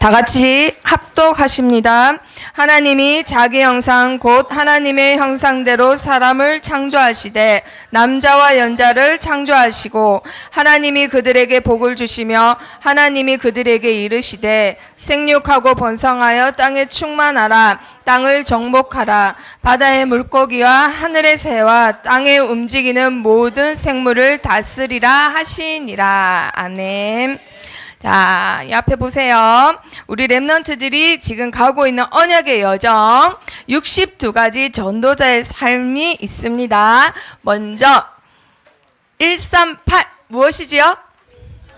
다 같이 합독하십니다. 하나님이 자기 형상 곧 하나님의 형상대로 사람을 창조하시되 남자와 여자를 창조하시고 하나님이 그들에게 복을 주시며 하나님이 그들에게 이르시되 생육하고 번성하여 땅에 충만하라. 땅을 정복하라. 바다의 물고기와 하늘의 새와 땅에 움직이는 모든 생물을 다스리라 하시니라. 아멘. 자, 이 앞에 보세요. 우리 렘넌트들이 지금 가고 있는 언약의 여정 62가지 전도자의 삶이 있습니다. 먼저 138 무엇이지요?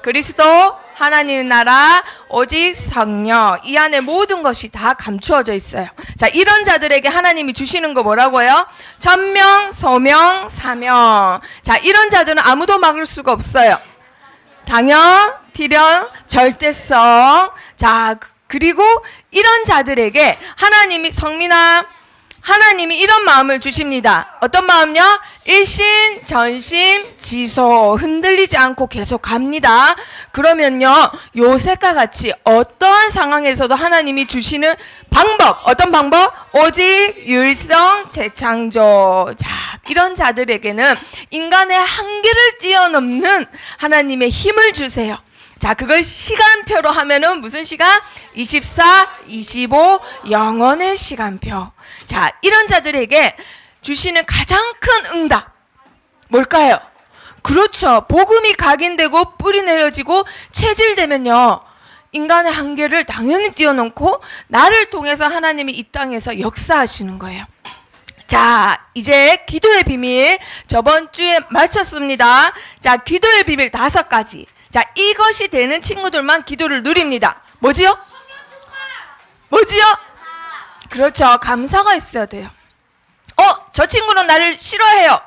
그리스도 하나님 나라 오직 성령 이 안에 모든 것이 다 감추어져 있어요. 자, 이런 자들에게 하나님이 주시는 거 뭐라고요? 천명, 소명, 사명. 자, 이런 자들은 아무도 막을 수가 없어요. 당연, 필연, 절대성. 자, 그리고 이런 자들에게 하나님이 성민아 하나님이 이런 마음을 주십니다. 어떤 마음요? 일신, 전심, 지소. 흔들리지 않고 계속 갑니다. 그러면요, 요셉과 같이 어떠한 상황에서도 하나님이 주시는 방법, 어떤 방법? 오직 유일성 재창조. 자, 이런 자들에게는 인간의 한계를 뛰어넘는 하나님의 힘을 주세요. 자, 그걸 시간표로 하면은 무슨 시간? 24, 25, 영원의 시간표. 자, 이런 자들에게 주시는 가장 큰 응답 뭘까요? 그렇죠. 복음이 각인되고 뿌리 내려지고 체질되면요, 인간의 한계를 당연히 뛰어넘고 나를 통해서 하나님이 이 땅에서 역사하시는 거예요. 자, 이제 기도의 비밀 저번 주에 마쳤습니다. 자, 기도의 비밀 5가지. 자, 이것이 되는 친구들만 기도를 누립니다. 뭐지요? 뭐지요? 그렇죠. 감사가 있어야 돼요. 저 친구는 나를 싫어해요.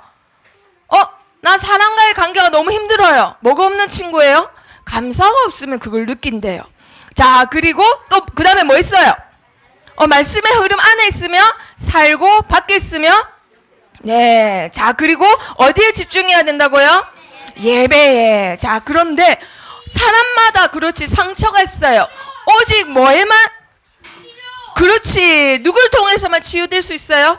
나 사람과의 관계가 너무 힘들어요. 뭐가 없는 친구예요? 감사가 없으면 그걸 느낀대요. 자, 그리고 또 그 다음에 뭐 있어요? 말씀의 흐름 안에 있으면 살고 밖에 있으면 네. 자, 그리고 어디에 집중해야 된다고요? 예배에. 자, 그런데 사람마다 그렇지 상처가 있어요. 오직 뭐에만? 그렇지. 누굴 통해서만 치유될 수 있어요?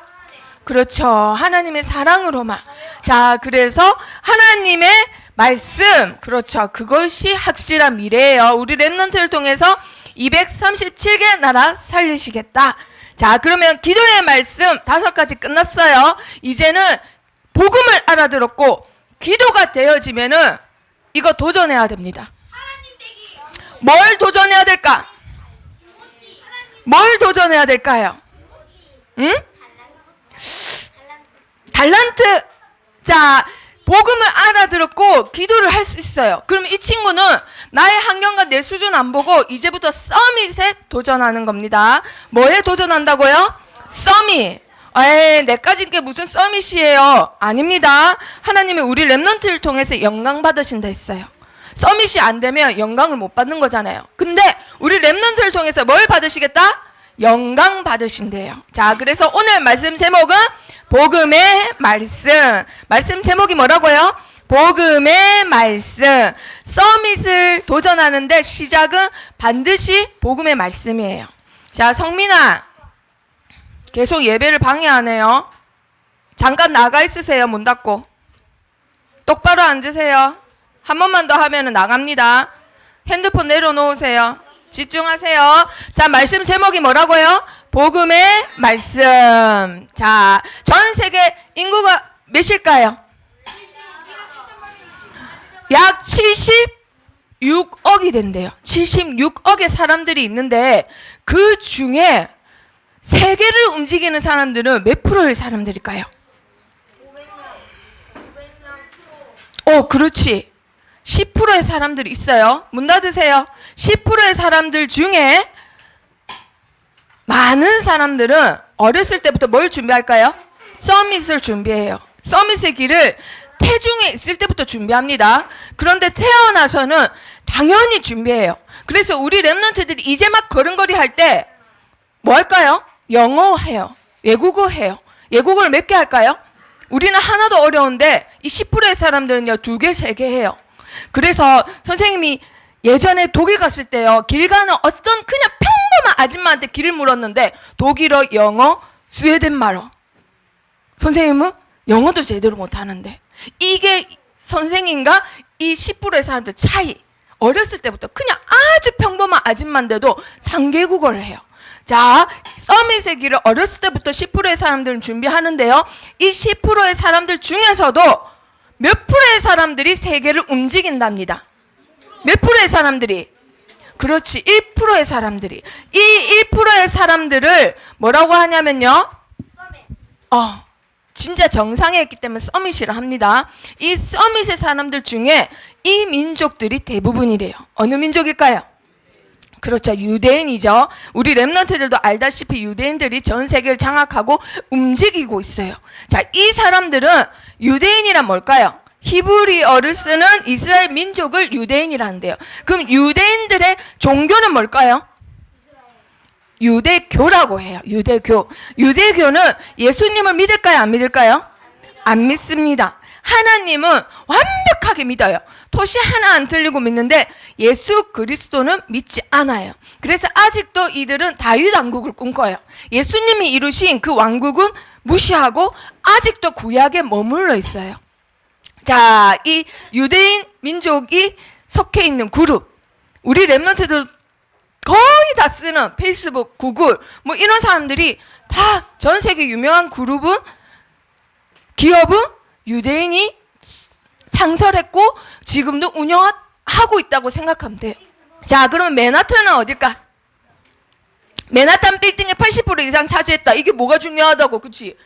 그렇죠. 하나님의 사랑으로만. 자, 그래서 하나님의 말씀. 그렇죠. 그것이 확실한 미래예요. 우리 렘넌트를 통해서 237개 나라 살리시겠다. 자, 그러면 기도의 말씀 5가지 끝났어요. 이제는 복음을 알아들었고 기도가 되어지면은 이거 도전해야 됩니다. 뭘 도전해야 될까? 뭘 도전해야 될까요? 응? 달란트. 자, 복음을 알아들었고 기도를 할 수 있어요. 그러면 이 친구는 나의 환경과 내 수준 안 보고 이제부터 서밋에 도전하는 겁니다. 뭐에 도전한다고요? 서밋. 에이, 내까진 게 무슨 서밋이에요? 아닙니다. 하나님이 우리 렘넌트를 통해서 영광 받으신다 했어요. 서밋이 안 되면 영광을 못 받는 거잖아요. 근데 우리 렘넌트를 통해서 뭘 받으시겠다? 영광 받으신대요. 자, 그래서 오늘 말씀 제목은 복음의 말씀. 말씀 제목이 뭐라고요? 복음의 말씀. 서밋을 도전하는데 시작은 반드시 복음의 말씀이에요. 자, 성민아, 계속 예배를 방해하네요. 잠깐 나가 있으세요. 문 닫고. 똑바로 앉으세요. 한 번만 더 하면 나갑니다. 핸드폰 내려놓으세요. 집중하세요. 자, 말씀 제목이 뭐라고요? 복음의 말씀. 자, 전 세계 인구가 몇일까요? 약 76억이 된대요. 76억의 사람들이 있는데 그 중에 세계를 움직이는 사람들은 몇 프로의 사람들일까요? 500명. 그렇지. 10%의 사람들이 있어요. 문 닫으세요. 10%의 사람들 중에 많은 사람들은 어렸을 때부터 뭘 준비할까요? 서밋을 준비해요. 서밋의 길을 태중에 있을 때부터 준비합니다. 그런데 태어나서는 당연히 준비해요. 그래서 우리 렘넌트들이 이제 막 걸음걸이 할 때 뭐 할까요? 영어 해요. 외국어 해요. 외국어를 몇 개 할까요? 우리는 하나도 어려운데 이 10%의 사람들은요 2개, 3개 해요. 그래서 선생님이 예전에 독일 갔을 때요. 길 가는 어떤 그냥 평범한 아줌마한테 길을 물었는데 독일어, 영어, 스웨덴 말어. 선생님은 영어도 제대로 못하는데 이게 선생님과 이 10%의 사람들 차이. 어렸을 때부터 그냥 아주 평범한 아줌마인데도 3개국어를 해요. 자, 서밋의 길을 어렸을 때부터 10%의 사람들은 준비하는데요. 이 10%의 사람들 중에서도 몇 프로의 사람들이 세계를 움직인답니다. 몇 프로의 사람들이? 그렇지, 1%의 사람들이. 이 1%의 사람들을 뭐라고 하냐면요. 진짜 정상에 있기 때문에 서밋이라 합니다. 이 서밋의 사람들 중에 이 민족들이 대부분이래요. 어느 민족일까요? 그렇죠, 유대인이죠. 우리 렘넌트들도 알다시피 유대인들이 전 세계를 장악하고 움직이고 있어요. 자, 이 사람들은 유대인이란 뭘까요? 히브리어를 쓰는 이스라엘 민족을 유대인이라는데요. 그럼 유대인들의 종교는 뭘까요? 유대교라고 해요. 유대교. 유대교는 예수님을 믿을까요? 안 믿을까요? 안 믿습니다. 하나님은 완벽하게 믿어요. 토시 하나 안 틀리고 믿는데 예수 그리스도는 믿지 않아요. 그래서 아직도 이들은 다윗 왕국을 꿈꿔요. 예수님이 이루신 그 왕국은 무시하고 아직도 구약에 머물러 있어요. 자, 이 유대인 민족이 속해 있는 그룹, 우리 렘넌트들 거의 다 쓰는 페이스북, 구글 뭐 이런 사람들이 다 전 세계 유명한 그룹은, 기업은 유대인이 창설했고 지금도 운영하고 있다고 생각하면 돼요. 자, 그러면 맨하탄은 어딜까? 맨하탄 빌딩의 80% 이상 차지했다. 이게 뭐가 중요하다고, 그치?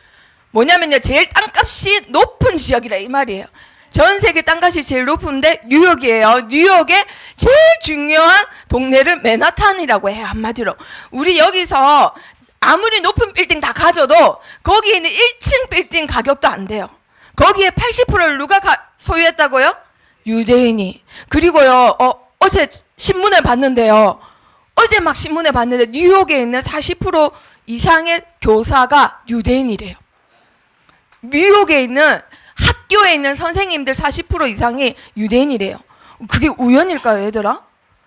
뭐냐면요, 제일 땅값이 높은 지역이라 이 말이에요. 전 세계 땅값이 제일 높은데 뉴욕이에요. 뉴욕의 제일 중요한 동네를 맨하탄이라고 해요. 한마디로 우리 여기서 아무리 높은 빌딩 다 가져도 거기에 있는 1층 빌딩 가격도 안 돼요. 거기에 80%를 누가 소유했다고요? 유대인이. 그리고요, 어제 신문을 봤는데요. 어제 막 신문에 봤는데 뉴욕에 있는 40% 이상의 교사가 유대인이래요. 뉴욕에 있는 학교에 있는 선생님들 40% 이상이 유대인이래요. 그게 우연일까요, 얘들아?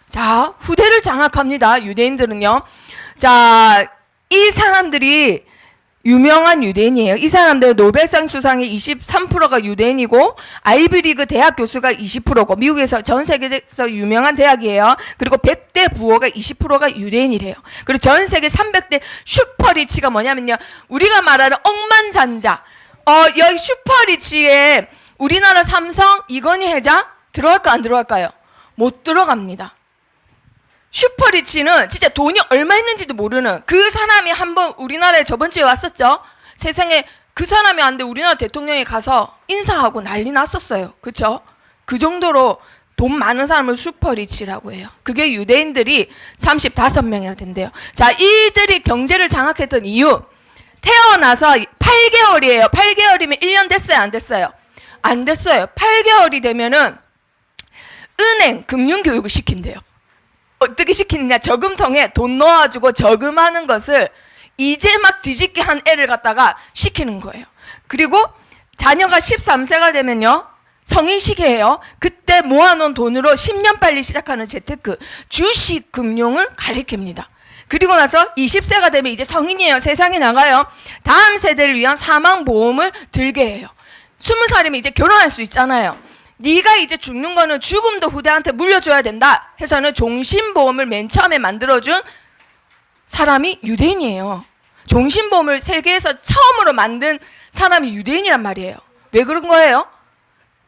자, 후대를 장악합니다. 유대인들은요. 자, 이 사람들이 유명한 유대인이에요. 이 사람들 노벨상 수상의 23%가 유대인이고 아이비리그 대학 교수가 20%고 미국에서 전 세계에서 유명한 대학이에요. 그리고 100대 부호가 20%가 유대인이래요. 그리고 전 세계 300대 슈퍼리치가 뭐냐면요, 우리가 말하는 억만장자, 여기 슈퍼리치에 우리나라 삼성 이건희 회장 들어갈까 안 들어갈까요? 못 들어갑니다. 슈퍼리치는 진짜 돈이 얼마 있는지도 모르는 그 사람이 한번 우리나라에 저번 주에 왔었죠. 세상에 그 사람이 왔는데 우리나라 대통령이 가서 인사하고 난리 났었어요. 그렇죠? 그 정도로 돈 많은 사람을 슈퍼리치라고 해요. 그게 유대인들이 35명이나 된대요. 자, 이들이 경제를 장악했던 이유, 태어나서 8개월이에요. 8개월이면 1년 됐어요? 안 됐어요? 안 됐어요. 8개월이 되면은 은행, 금융교육을 시킨대요. 어떻게 시키느냐? 저금통에 돈 넣어가지고 저금하는 것을 이제 막 뒤집게 한 애를 갖다가 시키는 거예요. 그리고 자녀가 13세가 되면요, 성인시기예요. 그때 모아놓은 돈으로 10년 빨리 시작하는 재테크, 주식 금융을 가리킵니다. 그리고 나서 20세가 되면 이제 성인이에요. 세상에 나가요. 다음 세대를 위한 사망보험을 들게 해요. 20살이면 이제 결혼할 수 있잖아요. 네가 이제 죽는 거는 죽음도 후대한테 물려줘야 된다 해서는 종신보험을 맨 처음에 만들어준 사람이 유대인이에요. 종신보험을 세계에서 처음으로 만든 사람이 유대인이란 말이에요. 왜 그런 거예요?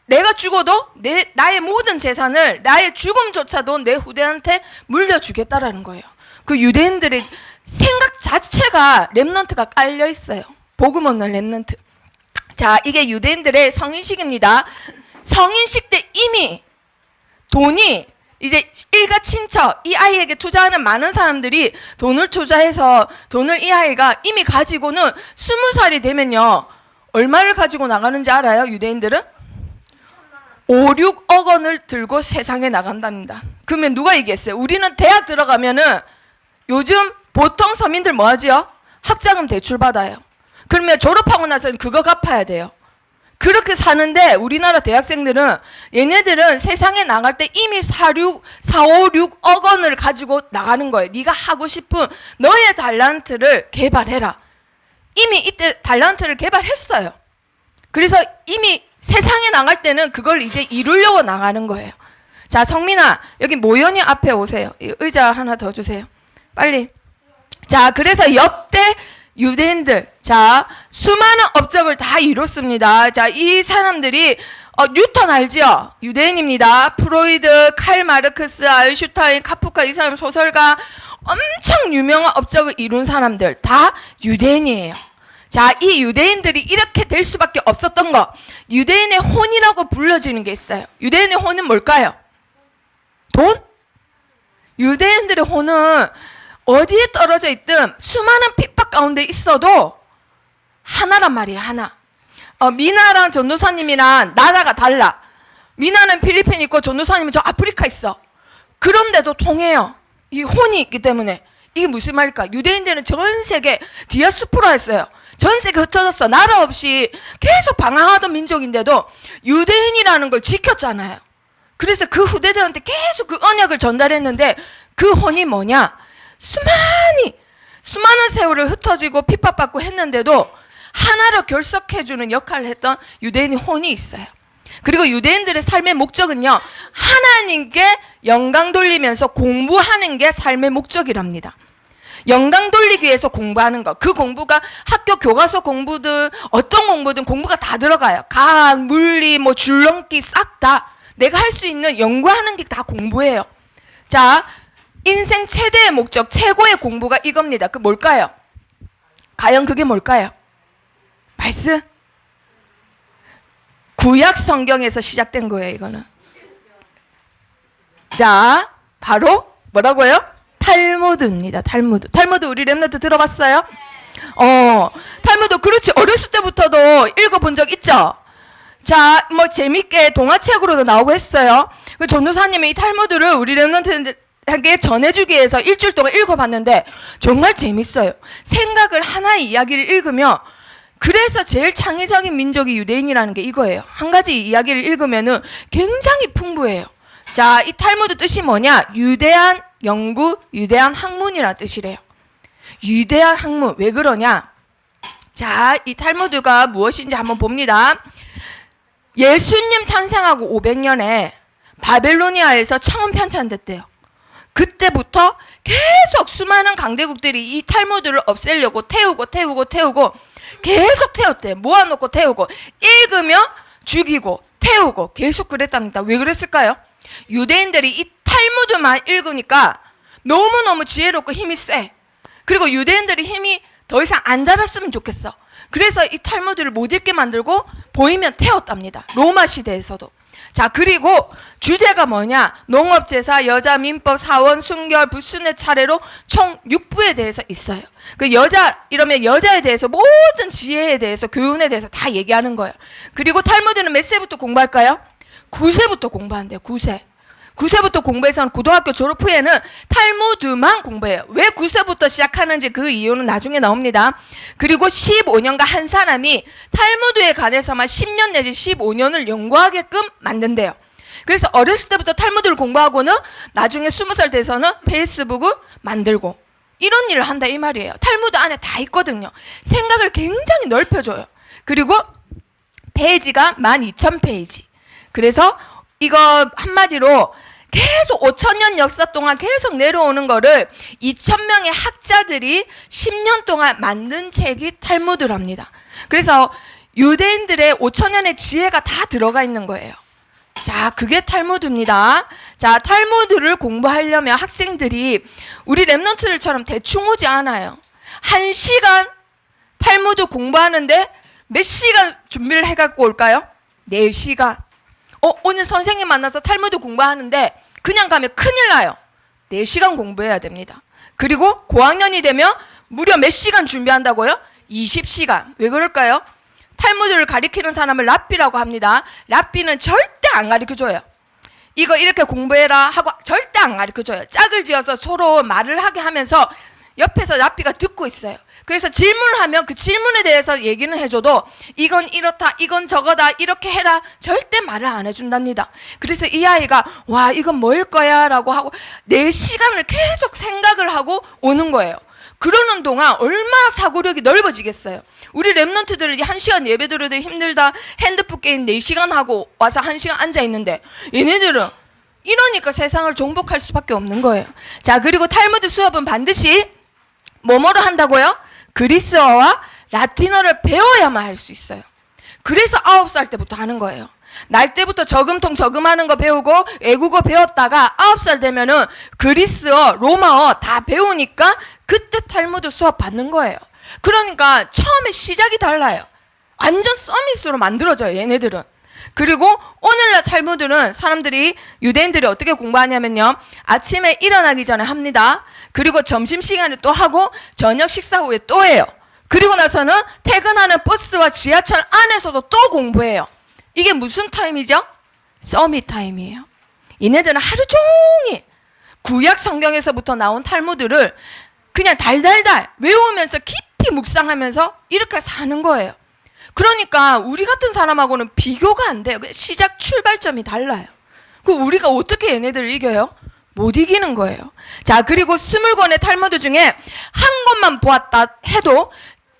내가 죽어도 나의 모든 재산을, 나의 죽음조차도 내 후대한테 물려주겠다라는 거예요. 그 유대인들의 생각 자체가 렘넌트가 깔려 있어요. 복음 없는 렘넌트. 자, 이게 유대인들의 성인식입니다. 성인식 때 이미 돈이 이제 일가 친척, 이 아이에게 투자하는 많은 사람들이 돈을 투자해서 돈을 이 아이가 이미 가지고는 20살이 되면요, 얼마를 가지고 나가는지 알아요? 유대인들은 5, 6억 원을 들고 세상에 나간답니다. 그러면 누가 이기겠어요? 우리는 대학 들어가면은 요즘 보통 서민들 뭐 하지요? 학자금 대출 받아요. 그러면 졸업하고 나서는 그거 갚아야 돼요. 그렇게 사는데 우리나라 대학생들은 얘네들은 세상에 나갈 때 이미 4, 5, 6억 원을 가지고 나가는 거예요. 네가 하고 싶은 너의 달란트를 개발해라. 이미 이때 달란트를 개발했어요. 그래서 이미 세상에 나갈 때는 그걸 이제 이루려고 나가는 거예요. 자, 성민아, 여기 모연이 앞에 오세요. 의자 하나 더 주세요. 빨리. 자, 그래서 역대 유대인들, 자, 수많은 업적을 다 이뤘습니다. 자, 이 사람들이 뉴턴 알지요? 유대인입니다. 프로이드, 칼 마르크스, 아인슈타인, 카프카, 이 사람 소설가, 엄청 유명한 업적을 이룬 사람들 다 유대인이에요. 자, 이 유대인들이 이렇게 될 수밖에 없었던 거, 유대인의 혼이라고 불려지는 게 있어요. 유대인의 혼은 뭘까요? 돈? 유대인들의 혼은 어디에 떨어져 있든 수많은 핍박 가운데 있어도 하나란 말이에요. 하나. 미나랑 전도사님이랑 나라가 달라. 미나는 필리핀 있고 전도사님은 저 아프리카 있어. 그런데도 통해요. 이 혼이 있기 때문에. 이게 무슨 말일까? 유대인들은 전 세계 디아스포라 했어요. 전 세계 흩어졌어. 나라 없이 계속 방황하던 민족인데도 유대인이라는 걸 지켰잖아요. 그래서 그 후대들한테 계속 그 언약을 전달했는데 그 혼이 뭐냐? 수많은 세월을 흩어지고 핍박받고 했는데도 하나로 결석해주는 역할을 했던 유대인의 혼이 있어요. 그리고 유대인들의 삶의 목적은요, 하나님께 영광 돌리면서 공부하는 게 삶의 목적이랍니다. 영광 돌리기 위해서 공부하는 거. 그 공부가 학교 교과서 공부든 어떤 공부든 공부가 다 들어가요. 과학, 물리, 뭐 줄넘기 싹 다. 내가 할 수 있는 연구하는 게 다 공부예요. 자, 인생 최대의 목적, 최고의 공부가 이겁니다. 그 뭘까요? 과연 그게 뭘까요? 말씀? 구약 성경에서 시작된 거예요, 이거는. 자, 바로 뭐라고요? 탈무드입니다. 탈무드. 탈무드 우리 랩런트 들어봤어요? 탈무드 그렇지. 어렸을 때부터도 읽어본 적 있죠? 자, 뭐 재밌게 동화책으로도 나오고 했어요. 그 전도사님이 이 탈무드를 우리 랩런트에게 전해주기 위해서 일주일 동안 읽어봤는데 정말 재밌어요. 생각을 하나의 이야기를 읽으면, 그래서 제일 창의적인 민족이 유대인이라는 게 이거예요. 한 가지 이야기를 읽으면은 굉장히 풍부해요. 자, 이 탈무드 뜻이 뭐냐? 유대한 연구, 유대한 학문이라는 뜻이래요. 유대한 학문. 왜 그러냐? 자, 이 탈무드가 무엇인지 한번 봅니다. 예수님 탄생하고 500년에 바벨로니아에서 처음 편찬됐대요. 그때부터 계속 수많은 강대국들이 이 탈무드를 없애려고 태우고 계속 태웠대요. 모아놓고 태우고, 읽으며 죽이고 태우고 계속 그랬답니다. 왜 그랬을까요? 유대인들이 이 탈무드만 읽으니까 너무너무 지혜롭고 힘이 세. 그리고 유대인들이 힘이 더 이상 안 자랐으면 좋겠어. 그래서 이 탈무드를 못 읽게 만들고 보이면 태웠답니다. 로마 시대에서도. 자, 그리고 주제가 뭐냐? 농업제사, 여자, 민법, 사원, 순결, 불순의 차례로 총 6부에 대해서 있어요. 그 여자, 이러면 여자에 대해서 모든 지혜에 대해서, 교훈에 대해서 다 얘기하는 거예요. 그리고 탈무드는 몇 세부터 공부할까요? 9세부터 공부한대요. 9세부터 공부해서는 고등학교 졸업 후에는 탈무드만 공부해요. 왜 9세부터 시작하는지 그 이유는 나중에 나옵니다. 그리고 15년간 한 사람이 탈무드에 관해서만 10년 내지 15년을 연구하게끔 만든대요. 그래서 어렸을 때부터 탈무드를 공부하고는 나중에 20살 돼서는 페이스북을 만들고 이런 일을 한다 이 말이에요. 탈무드 안에 다 있거든요. 생각을 굉장히 넓혀줘요. 그리고 페이지가 12,000페이지. 그래서 이거 한마디로 계속 5,000년 역사 동안 계속 내려오는 거를 2,000명의 학자들이 10년 동안 만든 책이 탈무드랍니다. 그래서 유대인들의 5,000년의 지혜가 다 들어가 있는 거예요. 자, 그게 탈무드입니다. 자, 탈무드를 공부하려면 학생들이 우리 랩런트들처럼 대충 오지 않아요. 1시간 탈무드 공부하는데 몇 시간 준비를 해갖고 올까요? 4시간. 오늘 선생님 만나서 탈무드 공부하는데 그냥 가면 큰일 나요. 4시간 공부해야 됩니다. 그리고 고학년이 되면 무려 몇 시간 준비한다고요? 20시간. 왜 그럴까요? 탈무드를 가리키는 사람을 랍비라고 합니다. 랍비는 절대 안 가르쳐줘요. 이거 이렇게 공부해라 하고 절대 안 가르쳐줘요. 짝을 지어서 서로 말을 하게 하면서 옆에서 라삐가 듣고 있어요. 그래서 질문을 하면 그 질문에 대해서 얘기는 해줘도 이건 이렇다, 이건 저거다, 이렇게 해라, 절대 말을 안 해준답니다. 그래서 이 아이가 와, 이건 뭐일 거야 라고 하고 4시간을 계속 생각을 하고 오는 거예요. 그러는 동안 얼마나 사고력이 넓어지겠어요. 우리 랩런트들 1시간 예배 드려도 힘들다, 핸드폰 게임 4시간 하고 와서 1시간 앉아있는데 얘네들은 이러니까 세상을 정복할 수밖에 없는 거예요. 자, 그리고 탈무드 수업은 반드시 뭐뭐로 한다고요? 그리스어와 라틴어를 배워야만 할 수 있어요. 그래서 9살 때부터 하는 거예요. 날 때부터 저금통 저금하는 거 배우고 외국어 배웠다가 9살 되면은 그리스어, 로마어 다 배우니까 그때 탈무드 수업 받는 거예요. 그러니까 처음에 시작이 달라요. 완전 서밋으로 만들어져요, 얘네들은. 그리고 오늘날 탈무드는 사람들이, 유대인들이 어떻게 공부하냐면요, 아침에 일어나기 전에 합니다. 그리고 점심시간에 또 하고 저녁 식사 후에 또 해요. 그리고 나서는 퇴근하는 버스와 지하철 안에서도 또 공부해요. 이게 무슨 타임이죠? 서밋 타임이에요. 얘네들은 하루 종일 구약 성경에서부터 나온 탈무드를 그냥 달달달 외우면서 깊이 묵상하면서 이렇게 사는 거예요. 그러니까 우리 같은 사람하고는 비교가 안 돼요. 시작 출발점이 달라요. 그 우리가 어떻게 얘네들을 이겨요? 못 이기는 거예요. 자, 그리고 20권의 탈무드 중에 한 권만 보았다 해도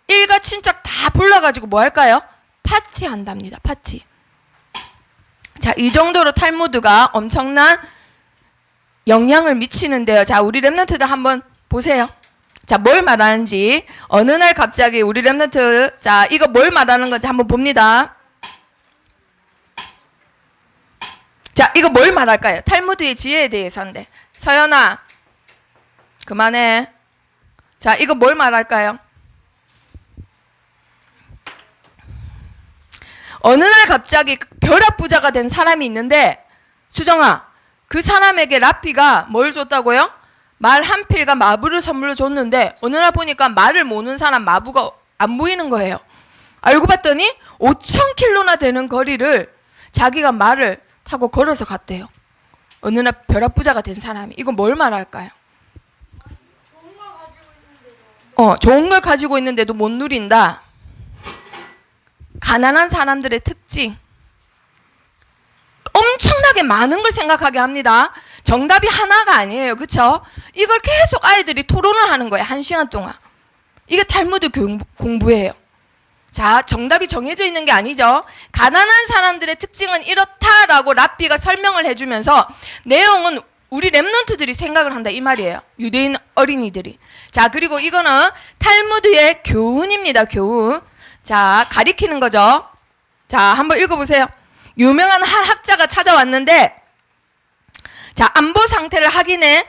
일가 친척 다 불러가지고 뭐 할까요? 파티한답니다. 파티. 자, 이 정도로 탈무드가 엄청난 영향을 미치는데요. 자, 우리 랩런트들 한번 보세요. 자, 뭘 말하는지. 어느 날 갑자기 우리 랩런트, 자, 이거 뭘 말하는 건지 한번 봅니다. 자, 이거 뭘 말할까요? 탈무드의 지혜에 대해서인데. 서연아, 그만해. 자, 이거 뭘 말할까요? 어느 날 갑자기 벼락부자가 된 사람이 있는데, 수정아, 그 사람에게 라삐가 뭘 줬다고요? 말 한 필과 마부를 선물로 줬는데 어느 날 보니까 말을 모는 사람 마부가 안 보이는 거예요. 알고 봤더니 5,000km나 되는 거리를 자기가 말을 타고 걸어서 갔대요. 어느 날 벼락부자가 된 사람이. 이거 뭘 말할까요? 좋은 걸 가지고 있는데도 못 누린다. 가난한 사람들의 특징. 엄청나게 많은 걸 생각하게 합니다. 정답이 하나가 아니에요. 그렇죠? 이걸 계속 아이들이 토론을 하는 거예요. 1시간 동안. 이게 탈무드 공부예요. 자, 정답이 정해져 있는 게 아니죠. 가난한 사람들의 특징은 이렇다라고 라삐가 설명을 해주면서 내용은 우리 랩런트들이 생각을 한다 이 말이에요. 유대인 어린이들이. 자, 그리고 이거는 탈무드의 교훈입니다. 교훈. 자, 가리키는 거죠. 자, 한번 읽어보세요. 유명한 한 학자가 찾아왔는데, 자, 안보 상태를 확인해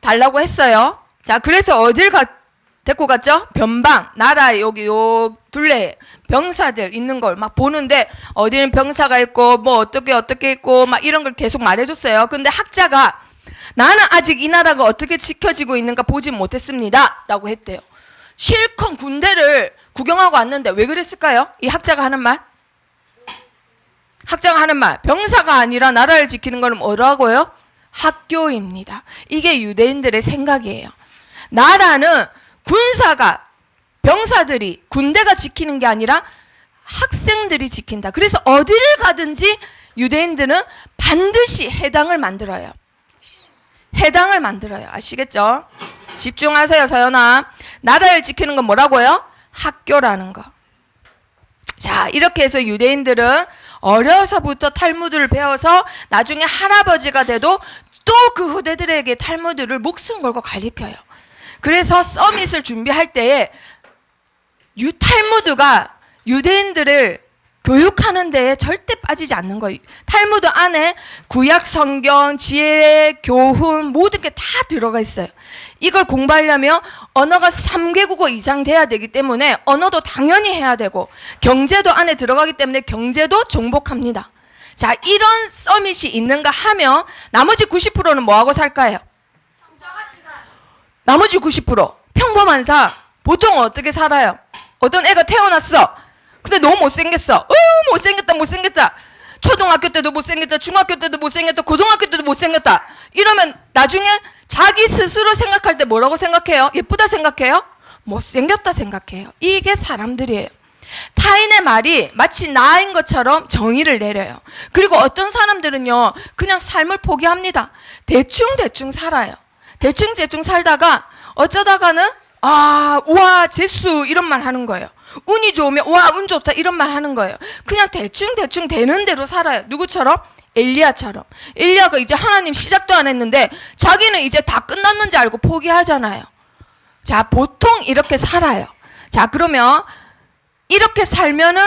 달라고 했어요. 자, 그래서 어딜 데리고 갔죠? 변방, 나라 여기 요 둘레 병사들 있는 걸 막 보는데 어디는 병사가 있고 뭐 어떻게 있고 막 이런 걸 계속 말해줬어요. 근데 학자가 나는 아직 이 나라가 어떻게 지켜지고 있는가 보지 못했습니다 라고 했대요. 실컷 군대를 구경하고 왔는데 왜 그랬을까요? 이 학자가 하는 말? 학자가 하는 말, 병사가 아니라 나라를 지키는 건 뭐라고요? 학교입니다. 이게 유대인들의 생각이에요. 나라는 군사가, 병사들이, 군대가 지키는 게 아니라 학생들이 지킨다. 그래서 어디를 가든지 유대인들은 반드시 해당을 만들어요. 해당을 만들어요. 아시겠죠? 집중하세요, 서연아. 나라를 지키는 건 뭐라고요? 학교라는 거. 자, 이렇게 해서 유대인들은 어려서부터 탈무드를 배워서 나중에 할아버지가 돼도 또 그 후대들에게 탈무드를 목숨 걸고 가르쳐요. 그래서 서밋을 준비할 때에 탈무드가 유대인들을 교육하는 데에 절대 빠지지 않는 거예요. 탈무드 안에 구약 성경, 지혜, 교훈 모든 게 다 들어가 있어요. 이걸 공부하려면 언어가 3개국어 이상 돼야 되기 때문에 언어도 당연히 해야 되고 경제도 안에 들어가기 때문에 경제도 정복합니다. 자, 이런 서밋이 있는가 하면 나머지 90%는 뭐하고 살까요? 나머지 90% 평범한 삶. 보통 어떻게 살아요? 어떤 애가 태어났어. 근데 너무 못생겼어. 못생겼다. 초등학교 때도 못생겼다. 중학교 때도 못생겼다. 고등학교 때도 못생겼다. 이러면 나중에 자기 스스로 생각할 때 뭐라고 생각해요? 예쁘다 생각해요? 못생겼다 생각해요. 이게 사람들이에요. 타인의 말이 마치 나인 것처럼 정의를 내려요. 그리고 어떤 사람들은요, 그냥 삶을 포기합니다. 대충 살아요. 대충 살다가 어쩌다가는 우와 재수 이런 말 하는 거예요. 운이 좋으면 와 운 좋다 이런 말 하는 거예요. 그냥 대충 되는 대로 살아요. 누구처럼? 엘리야처럼. 엘리야가 이제 하나님 시작도 안 했는데 자기는 이제 다 끝났는지 알고 포기하잖아요. 자, 보통 이렇게 살아요. 자, 그러면 이렇게 살면은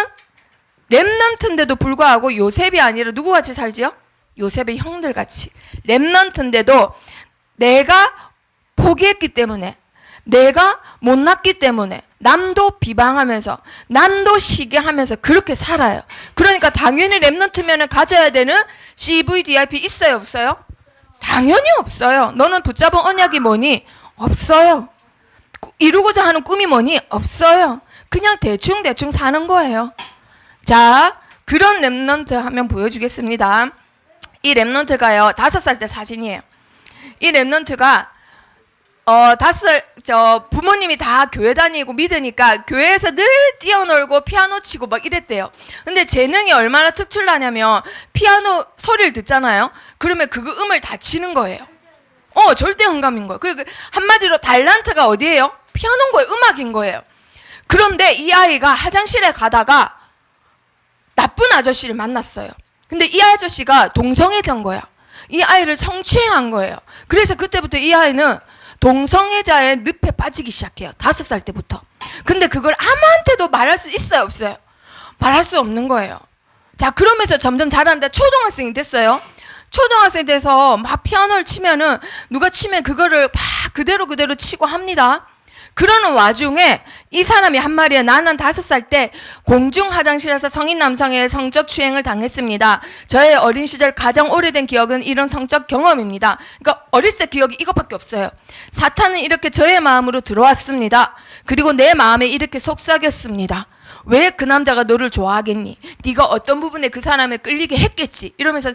렘넌트인데도 불구하고 요셉이 아니라 누구 같이 살지요? 요셉의 형들 같이. 렘넌트인데도 내가 포기했기 때문에, 내가 못났기 때문에 남도 비방하면서 남도 시기하면서 그렇게 살아요. 그러니까 당연히 렘넌트면은 가져야 되는 CVDIP 있어요, 없어요? 당연히 없어요. 너는 붙잡은 언약이 뭐니? 없어요. 이루고자 하는 꿈이 뭐니? 없어요. 그냥 대충 사는 거예요. 자, 그런 렘넌트 하면 보여주겠습니다. 이 렘넌트가요, 5살 때 사진이에요. 이 렘넌트가 5살, 부모님이 다 교회 다니고 믿으니까 교회에서 늘 뛰어놀고 피아노 치고 막 이랬대요. 근데 재능이 얼마나 특출나냐면 피아노 소리를 듣잖아요. 그러면 그거 음을 다 치는 거예요. 절대 음감인 거예요. 한마디로 달란트가 어디예요? 피아노인 거예요. 음악인 거예요. 그런데 이 아이가 화장실에 가다가 나쁜 아저씨를 만났어요. 근데 이 아저씨가 동성애자인 거야. 이 아이를 성추행한 거예요. 그래서 그때부터 이 아이는 동성애자의 늪에 빠지기 시작해요. 5살 때부터. 근데 그걸 아무한테도 말할 수 있어요, 없어요? 말할 수 없는 거예요. 자, 그러면서 점점 자라는데 초등학생이 됐어요. 초등학생이 돼서 막 피아노를 치면은 누가 치면 그거를 막 그대로 치고 합니다. 그러는 와중에 이 사람이 한 말이에요. 나는 5살 때 공중 화장실에서 성인 남성의 성적 추행을 당했습니다. 저의 어린 시절 가장 오래된 기억은 이런 성적 경험입니다. 그러니까 어렸을 때 기억이 이것밖에 없어요. 사탄은 이렇게 저의 마음으로 들어왔습니다. 그리고 내 마음에 이렇게 속삭였습니다. 왜 그 남자가 너를 좋아하겠니? 네가 어떤 부분에 그 사람에 끌리게 했겠지. 이러면서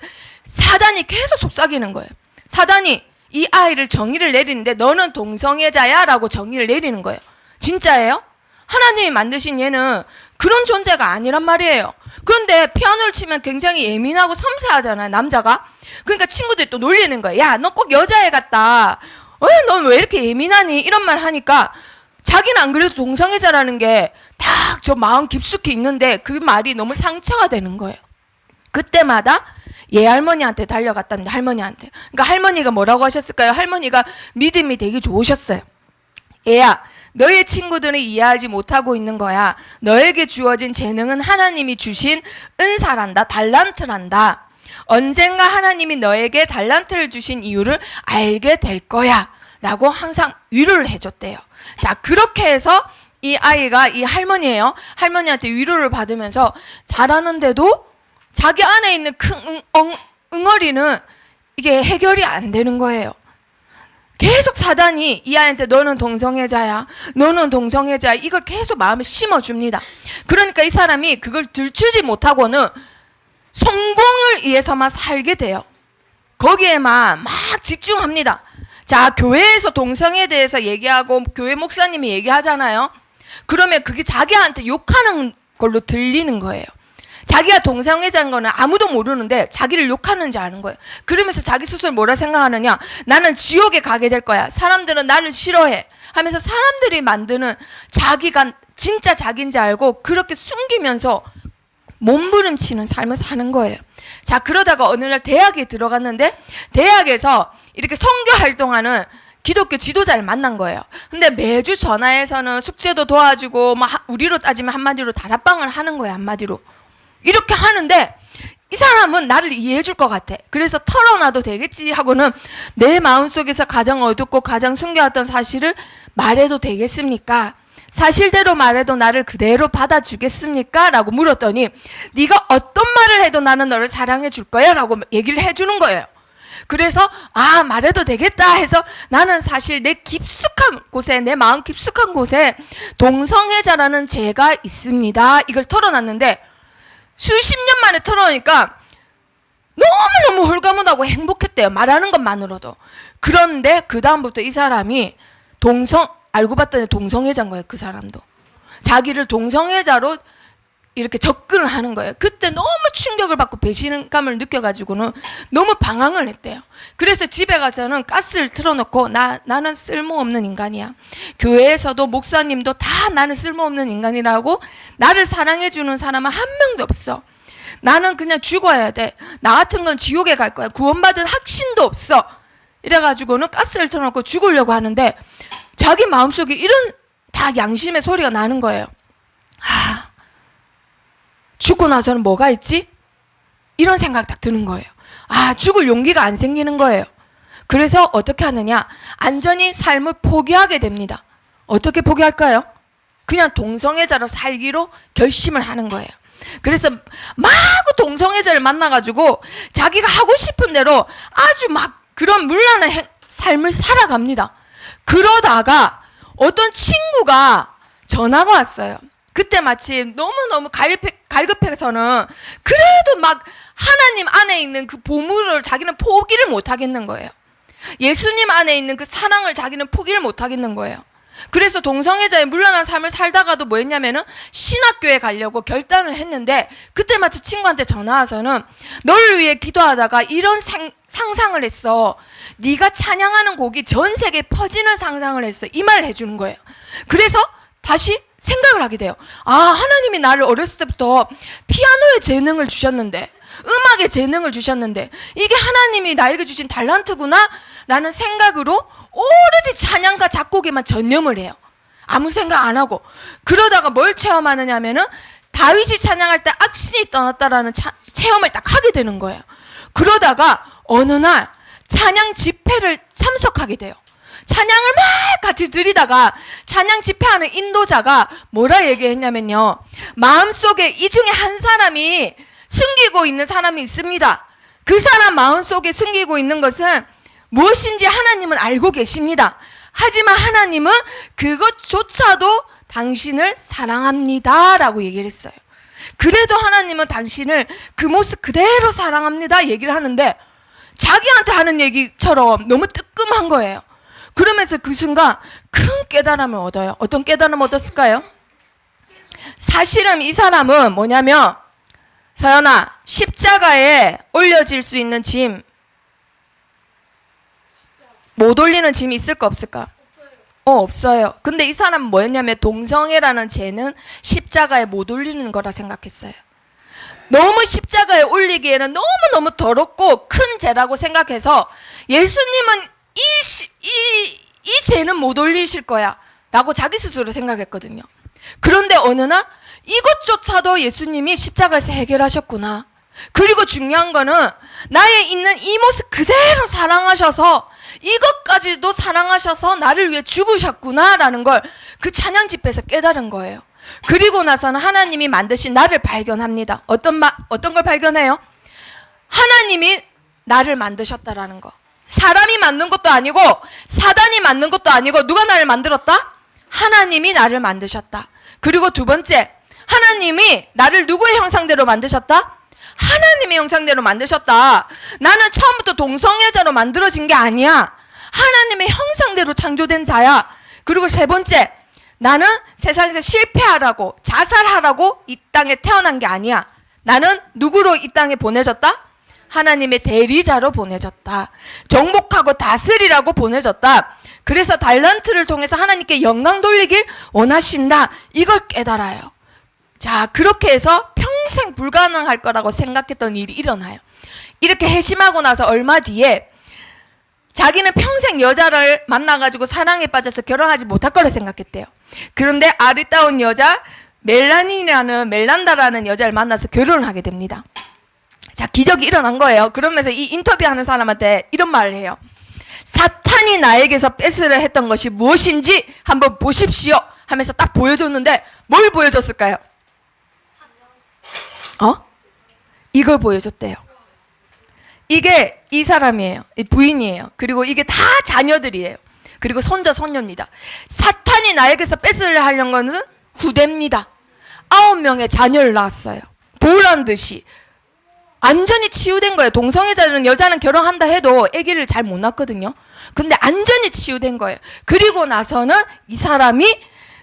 사단이 계속 속삭이는 거예요. 사단이 이 아이를 정의를 내리는데 너는 동성애자야 라고 정의를 내리는 거예요. 진짜예요? 하나님이 만드신 얘는 그런 존재가 아니란 말이에요. 그런데 피아노를 치면 굉장히 예민하고 섬세하잖아요, 남자가. 그러니까 친구들이 또 놀리는 거예요. 야, 너 꼭 여자애 같다. 넌 왜 이렇게 예민하니? 이런 말 하니까 자기는 안 그래도 동성애자라는 게 딱 저 마음 깊숙이 있는데 그 말이 너무 상처가 되는 거예요. 그때마다 얘 할머니한테 달려갔답니다. 할머니한테. 그러니까 할머니가 뭐라고 하셨을까요? 할머니가 믿음이 되게 좋으셨어요. 얘야, 너의 친구들은 이해하지 못하고 있는 거야. 너에게 주어진 재능은 하나님이 주신 은사란다. 달란트란다. 언젠가 하나님이 너에게 달란트를 주신 이유를 알게 될 거야 라고 항상 위로를 해줬대요. 자, 그렇게 해서 이 아이가 이 할머니예요. 할머니한테 위로를 받으면서 자라는데도 자기 안에 있는 큰 응어리는 이게 해결이 안 되는 거예요. 계속 사단이 이 아이한테 너는 동성애자야, 너는 동성애자야, 이걸 계속 마음에 심어줍니다. 그러니까 이 사람이 그걸 들추지 못하고는 성공을 위해서만 살게 돼요. 거기에만 막 집중합니다. 자, 교회에서 동성애에 대해서 얘기하고 교회 목사님이 얘기하잖아요. 그러면 그게 자기한테 욕하는 걸로 들리는 거예요. 자기가 동성애자인 거는 아무도 모르는데 자기를 욕하는지 아는 거예요. 그러면서 자기 스스로 뭐라 생각하느냐? 나는 지옥에 가게 될 거야. 사람들은 나를 싫어해 하면서 사람들이 만드는 자기가 진짜 자기인지 알고 그렇게 숨기면서 몸부림치는 삶을 사는 거예요. 자, 그러다가 어느 날 대학에 들어갔는데 대학에서 이렇게 선교 활동하는 기독교 지도자를 만난 거예요. 근데 매주 전화해서는 숙제도 도와주고 막 우리로 따지면 한마디로 다락방을 하는 거예요. 한마디로. 이렇게 하는데 이 사람은 나를 이해해 줄 것 같아. 그래서 털어놔도 되겠지 하고는 내 마음속에서 가장 어둡고 가장 숨겨왔던 사실을 말해도 되겠습니까? 사실대로 말해도 나를 그대로 받아주겠습니까? 라고 물었더니 네가 어떤 말을 해도 나는 너를 사랑해 줄 거야 라고 얘기를 해주는 거예요. 그래서 말해도 되겠다 해서 나는 사실 내 깊숙한 곳에, 내 마음 깊숙한 곳에 동성애자라는 죄가 있습니다. 이걸 털어놨는데 수십 년 만에 털어놓으니까 너무너무 홀가분하고 행복했대요. 말하는 것만으로도. 그런데 그 다음부터 이 사람이 알고 봤더니 동성애자인 거예요. 그 사람도 자기를 동성애자로 이렇게 접근을 하는 거예요. 그때 너무 충격을 받고 배신감을 느껴가지고는 너무 방황을 했대요. 그래서 집에 가서는 가스를 틀어놓고 나는 쓸모없는 인간이야. 교회에서도 목사님도 다 나는 쓸모없는 인간이라고, 나를 사랑해주는 사람은 한 명도 없어. 나는 그냥 죽어야 돼. 나 같은 건 지옥에 갈 거야. 구원받은 확신도 없어. 이래가지고는 가스를 틀어놓고 죽으려고 하는데 자기 마음속에 이런 다 양심의 소리가 나는 거예요. 죽고 나서는 뭐가 있지? 이런 생각이 딱 드는 거예요. 죽을 용기가 안 생기는 거예요. 그래서 어떻게 하느냐? 안전히 삶을 포기하게 됩니다. 어떻게 포기할까요? 그냥 동성애자로 살기로 결심을 하는 거예요. 그래서 마구 동성애자를 만나가지고 자기가 하고 싶은 대로 아주 막 그런 문란한 삶을 살아갑니다. 그러다가 어떤 친구가 전화가 왔어요. 그때 마침 너무너무 갈급해서는 그래도 막 하나님 안에 있는 그 보물을 자기는 포기를 못 하겠는 거예요. 예수님 안에 있는 그 사랑을 자기는 포기를 못 하겠는 거예요. 그래서 동성애자의 문란한 삶을 살다가도 뭐 했냐면은 신학교에 가려고 결단을 했는데, 그때 마치 친구한테 전화 와서는 너를 위해 기도하다가 이런 상상을 했어. 네가 찬양하는 곡이 전 세계에 퍼지는 상상을 했어. 이 말을 해주는 거예요. 그래서 다시 생각을 하게 돼요. 하나님이 나를 어렸을 때부터 피아노의 재능을 주셨는데, 음악의 재능을 주셨는데 이게 하나님이 나에게 주신 달란트구나 라는 생각으로 오로지 찬양과 작곡에만 전념을 해요. 아무 생각 안 하고. 그러다가 뭘 체험하느냐 하면은 다윗이 찬양할 때 악신이 떠났다라는 체험을 딱 하게 되는 거예요. 그러다가 어느 날 찬양 집회를 참석하게 돼요. 찬양을 막 같이 드리다가 찬양 집회하는 인도자가 뭐라 얘기했냐면요, 마음속에 이 중에 한 사람이 숨기고 있는 사람이 있습니다. 그 사람 마음속에 숨기고 있는 것은 무엇인지 하나님은 알고 계십니다. 하지만 하나님은 그것조차도 당신을 사랑합니다 라고 얘기를 했어요. 그래도 하나님은 당신을 그 모습 그대로 사랑합니다 얘기를 하는데 자기한테 하는 얘기처럼 너무 뜨끔한 거예요. 그러면서 그 순간 큰 깨달음을 얻어요. 어떤 깨달음을 얻었을까요? 사실은 이 사람은 뭐냐면, 서연아, 십자가에 올려질 수 있는 짐, 못 올리는 짐이 있을까 없을까? 없어요. 근데 이 사람은 뭐였냐면 동성애라는 죄는 십자가에 못 올리는 거라 생각했어요. 너무 십자가에 올리기에는 너무너무 더럽고 큰 죄라고 생각해서 예수님은 이 죄는 못 올리실 거야 라고 자기 스스로 생각했거든요. 그런데 어느 날 이것조차도 예수님이 십자가에서 해결하셨구나. 그리고 중요한 거는 나의 있는 이 모습 그대로 사랑하셔서 이것까지도 사랑하셔서 나를 위해 죽으셨구나 라는 걸 그 찬양 집회에서 깨달은 거예요. 그리고 나서는 하나님이 만드신 나를 발견합니다. 어떤 걸 발견해요? 하나님이 나를 만드셨다라는 거. 사람이 만든 것도 아니고 사단이 만든 것도 아니고 누가 나를 만들었다? 하나님이 나를 만드셨다. 그리고 두 번째, 하나님이 나를 누구의 형상대로 만드셨다? 하나님의 형상대로 만드셨다. 나는 처음부터 동성애자로 만들어진 게 아니야. 하나님의 형상대로 창조된 자야. 그리고 세 번째, 나는 세상에서 실패하라고 자살하라고 이 땅에 태어난 게 아니야. 나는 누구로 이 땅에 보내졌다? 하나님의 대리자로 보내졌다. 정복하고 다스리라고 보내졌다. 그래서 달란트를 통해서 하나님께 영광 돌리길 원하신다. 이걸 깨달아요. 자, 그렇게 해서 평생 불가능할 거라고 생각했던 일이 일어나요. 이렇게 회심하고 나서 얼마 뒤에 자기는 평생 여자를 만나가지고 사랑에 빠져서 결혼하지 못할 거라 생각했대요. 그런데 아리따운 여자 멜란다라는 여자를 만나서 결혼을 하게 됩니다. 자, 기적이 일어난 거예요. 그러면서 이 인터뷰하는 사람한테 이런 말을 해요. 사탄이 나에게서 뺏으려 했던 것이 무엇인지 한번 보십시오 하면서 딱 보여줬는데 뭘 보여줬을까요? 이걸 보여줬대요. 이게 이 사람이에요. 이 부인이에요. 그리고 이게 다 자녀들이에요. 그리고 손자 손녀입니다. 사탄이 나에게서 뺏으려 하려는 것은 후대입니다. 9명의 자녀를 낳았어요. 보란 듯이 완전히 치유된 거예요. 동성애자는 여자는 결혼한다 해도 아기를 잘 못 낳거든요. 근데 완전히 치유된 거예요. 그리고 나서는 이 사람이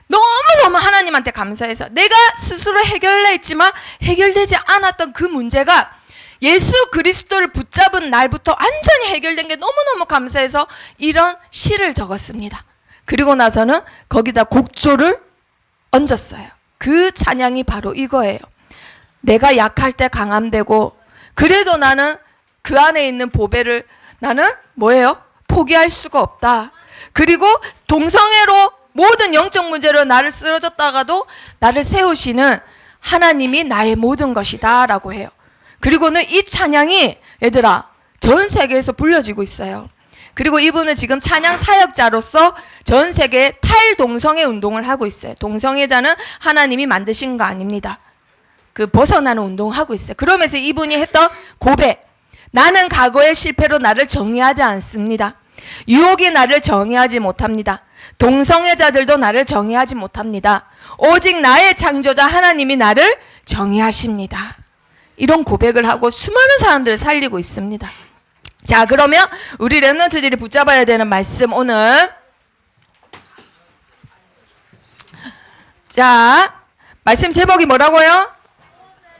너무너무 하나님한테 감사해서 내가 스스로 해결했지만 해결되지 않았던 그 문제가 예수 그리스도를 붙잡은 날부터 완전히 해결된 게 너무너무 감사해서 이런 시를 적었습니다. 그리고 나서는 거기다 곡조를 얹었어요. 그 찬양이 바로 이거예요. 내가 약할 때 강함되고 그래도 나는 그 안에 있는 보배를 나는 뭐예요? 포기할 수가 없다. 그리고 동성애로 모든 영적 문제로 나를 쓰러졌다가도 나를 세우시는 하나님이 나의 모든 것이다 라고 해요. 그리고는 이 찬양이 얘들아 전 세계에서 불려지고 있어요. 그리고 이분은 지금 찬양 사역자로서 전 세계에 탈동성애 운동을 하고 있어요. 동성애자는 하나님이 만드신 거 아닙니다. 그 벗어나는 운동을 하고 있어요. 그러면서 이분이 했던 고백, 나는 과거의 실패로 나를 정의하지 않습니다. 유혹이 나를 정의하지 못합니다. 동성애자들도 나를 정의하지 못합니다. 오직 나의 창조자 하나님이 나를 정의하십니다. 이런 고백을 하고 수많은 사람들을 살리고 있습니다. 자, 그러면 우리 렘넌트들이 붙잡아야 되는 말씀 오늘 자, 말씀 제목이 뭐라고요?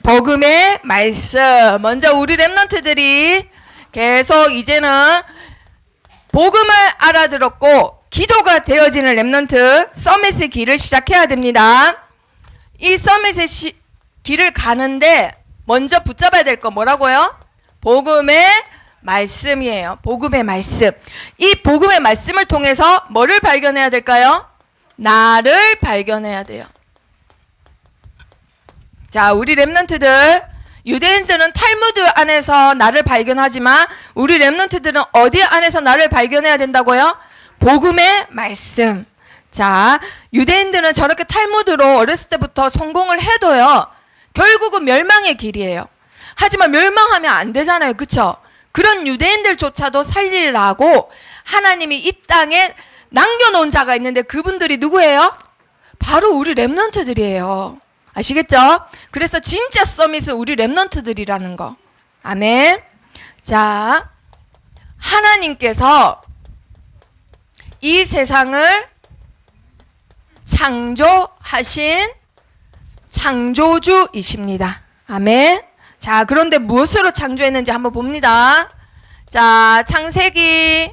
복음의 말씀. 먼저 우리 렘넌트들이 계속 이제는 복음을 알아들었고 기도가 되어지는 렘넌트 서밋의 길을 시작해야 됩니다. 이 서밋의 길을 가는데 먼저 붙잡아야 될 거 뭐라고요? 복음의 말씀이에요. 복음의 말씀. 이 복음의 말씀을 통해서 뭐를 발견해야 될까요? 나를 발견해야 돼요. 자, 우리 렘넌트들, 유대인들은 탈무드 안에서 나를 발견하지만 우리 렘넌트들은 어디 안에서 나를 발견해야 된다고요? 복음의 말씀. 자, 유대인들은 저렇게 탈무드로 어렸을 때부터 성공을 해도요, 결국은 멸망의 길이에요. 하지만 멸망하면 안 되잖아요. 그쵸? 그런 유대인들조차도 살리라고 하나님이 이 땅에 남겨놓은 자가 있는데 그분들이 누구예요? 바로 우리 렘넌트들이에요. 아시겠죠? 그래서 진짜 서밋은 우리 렘넌트들이라는 거. 아멘. 자, 하나님께서 이 세상을 창조하신 창조주이십니다. 아멘. 자, 그런데 무엇으로 창조했는지 한번 봅니다. 자, 창세기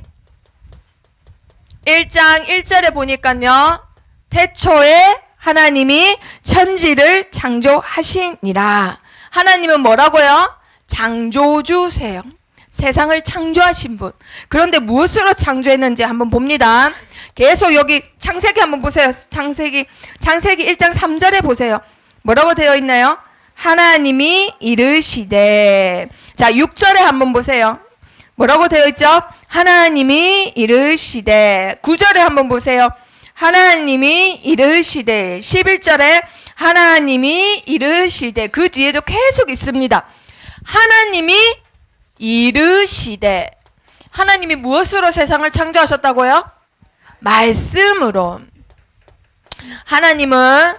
1장 1절에 보니까요. 태초에 하나님이 천지를 창조하시니라. 하나님은 뭐라고요? 창조주세요. 세상을 창조하신 분. 그런데 무엇으로 창조했는지 한번 봅니다. 계속 여기 창세기 한번 보세요. 창세기 1장 3절에 보세요. 뭐라고 되어 있나요? 하나님이 이르시되. 자, 6절에 한번 보세요. 뭐라고 되어 있죠? 하나님이 이르시되. 9절에 한번 보세요. 하나님이 이르시되. 11절에 하나님이 이르시되. 그 뒤에도 계속 있습니다. 하나님이 이르시되. 하나님이 무엇으로 세상을 창조하셨다고요? 말씀으로. 하나님은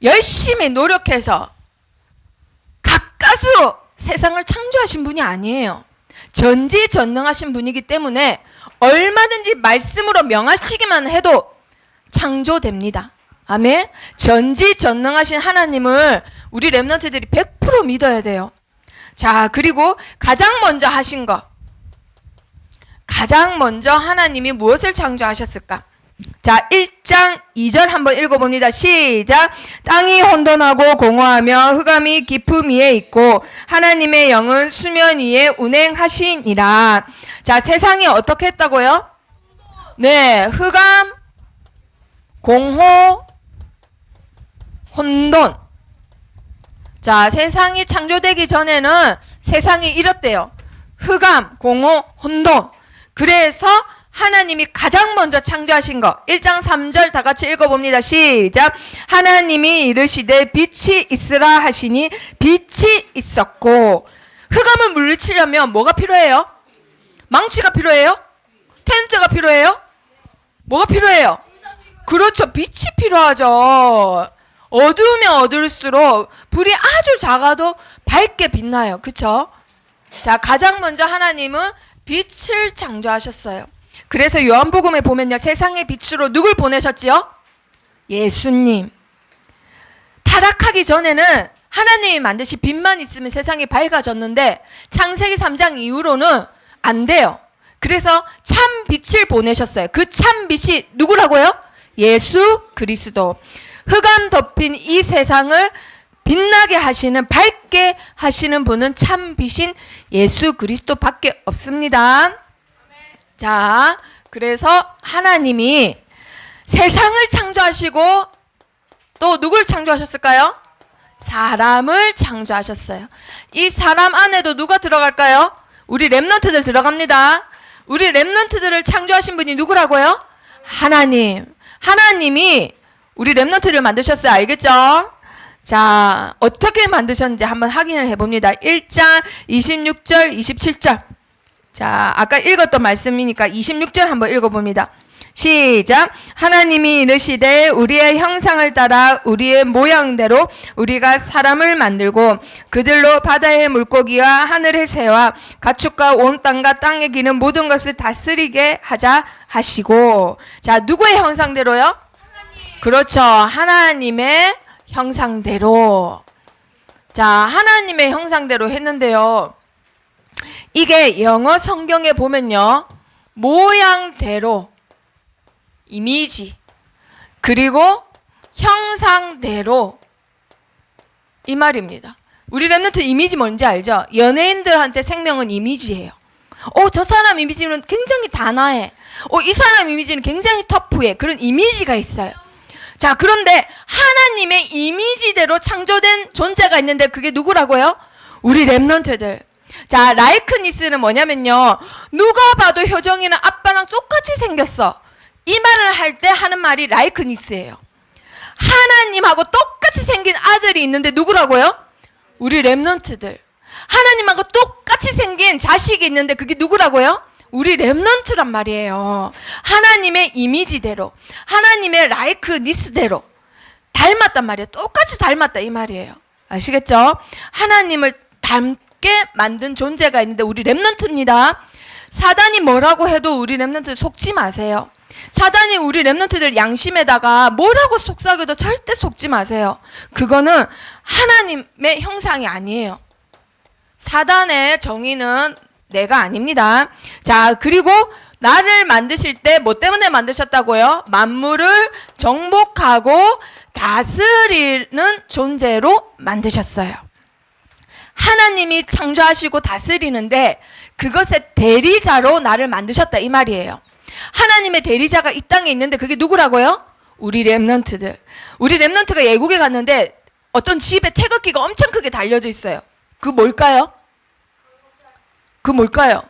열심히 노력해서 가까스로 세상을 창조하신 분이 아니에요. 전지전능하신 분이기 때문에 얼마든지 말씀으로 명하시기만 해도 창조됩니다. 아멘. 전지전능하신 하나님을 우리 렘넌트들이 100% 믿어야 돼요. 자, 그리고 가장 먼저 하신 거. 가장 먼저 하나님이 무엇을 창조하셨을까? 자, 1장 2절 한번 읽어봅니다. 시작. 땅이 혼돈하고 공허하며 흑암이 깊음 위에 있고 하나님의 영은 수면 위에 운행하시니라. 자, 세상이 어떻게 했다고요? 네, 흑암, 공허, 혼돈. 자, 세상이 창조되기 전에는 세상이 이렇대요. 흑암, 공허, 혼돈. 그래서 하나님이 가장 먼저 창조하신 거 1장 3절 다 같이 읽어봅니다. 시작. 하나님이 이르시되 빛이 있으라 하시니 빛이 있었고. 흑암을 물리치려면 뭐가 필요해요? 망치가 필요해요? 텐트가 필요해요? 뭐가 필요해요? 그렇죠. 빛이 필요하죠. 어두우면 어두울수록 불이 아주 작아도 밝게 빛나요. 그쵸? 자, 가장 먼저 하나님은 빛을 창조하셨어요. 그래서 요한복음에 보면요, 세상의 빛으로 누굴 보내셨지요? 예수님. 타락하기 전에는 하나님이 만드신 빛만 있으면 세상이 밝아졌는데 창세기 3장 이후로는 안 돼요. 그래서 참 빛을 보내셨어요. 그 참 빛이 누구라고요? 예수 그리스도. 흑암 덮인 이 세상을 빛나게 하시는, 밝게 하시는 분은 참 빛인 예수 그리스도밖에 없습니다. 자, 그래서 하나님이 세상을 창조하시고 또 누굴 창조하셨을까요? 사람을 창조하셨어요. 이 사람 안에도 누가 들어갈까요? 우리 렘넌트들 들어갑니다. 우리 렘넌트들을 창조하신 분이 누구라고요? 하나님. 하나님이 우리 렘넌트를 만드셨어요. 알겠죠? 자, 어떻게 만드셨는지 한번 확인을 해봅니다. 1장 26절 27절. 자, 아까 읽었던 말씀이니까 26절 한번 읽어봅니다. 시작. 하나님이 이르시되 우리의 형상을 따라 우리의 모양대로 우리가 사람을 만들고 그들로 바다의 물고기와 하늘의 새와 가축과 온 땅과 땅에 기는 모든 것을 다스리게 하자 하시고. 자, 누구의 형상대로요? 하나님. 그렇죠. 하나님의 형상대로. 자, 하나님의 형상대로 했는데요. 이게 영어 성경에 보면요, 모양대로, 이미지, 그리고 형상대로, 이 말입니다. 우리 렘넌트 이미지 뭔지 알죠? 연예인들한테 생명은 이미지예요. 저 사람 이미지는 굉장히 단아해. 이 사람 이미지는 굉장히 터프해. 그런 이미지가 있어요. 자, 그런데 하나님의 이미지대로 창조된 존재가 있는데 그게 누구라고요? 우리 렘넌트들. 자, 라이크니스는 뭐냐면요, 누가 봐도 효정이는 아빠랑 똑같이 생겼어, 이 말을 할 때 하는 말이 라이크니스예요. 하나님하고 똑같이 생긴 아들이 있는데 누구라고요? 우리 렘넌트들. 하나님하고 똑같이 생긴 자식이 있는데 그게 누구라고요? 우리 렘넌트란 말이에요. 하나님의 이미지대로, 하나님의 라이크니스대로 닮았단 말이에요. 똑같이 닮았다 이 말이에요. 아시겠죠? 하나님을 닮게 만든 존재가 있는데 우리 렘넌트입니다. 사단이 뭐라고 해도 우리 렘넌트 속지 마세요. 사단이 우리 렘넌트들 양심에다가 뭐라고 속삭여도 절대 속지 마세요. 그거는 하나님의 형상이 아니에요. 사단의 정의는 내가 아닙니다. 자, 그리고 나를 만드실 때 뭐 때문에 만드셨다고요? 만물을 정복하고 다스리는 존재로 만드셨어요. 하나님이 창조하시고 다스리는데 그것의 대리자로 나를 만드셨다 이 말이에요. 하나님의 대리자가 이 땅에 있는데 그게 누구라고요? 우리 렘넌트들. 우리 렘넌트가 외국에 갔는데 어떤 집에 태극기가 엄청 크게 달려져 있어요. 그 뭘까요? 그 뭘까요?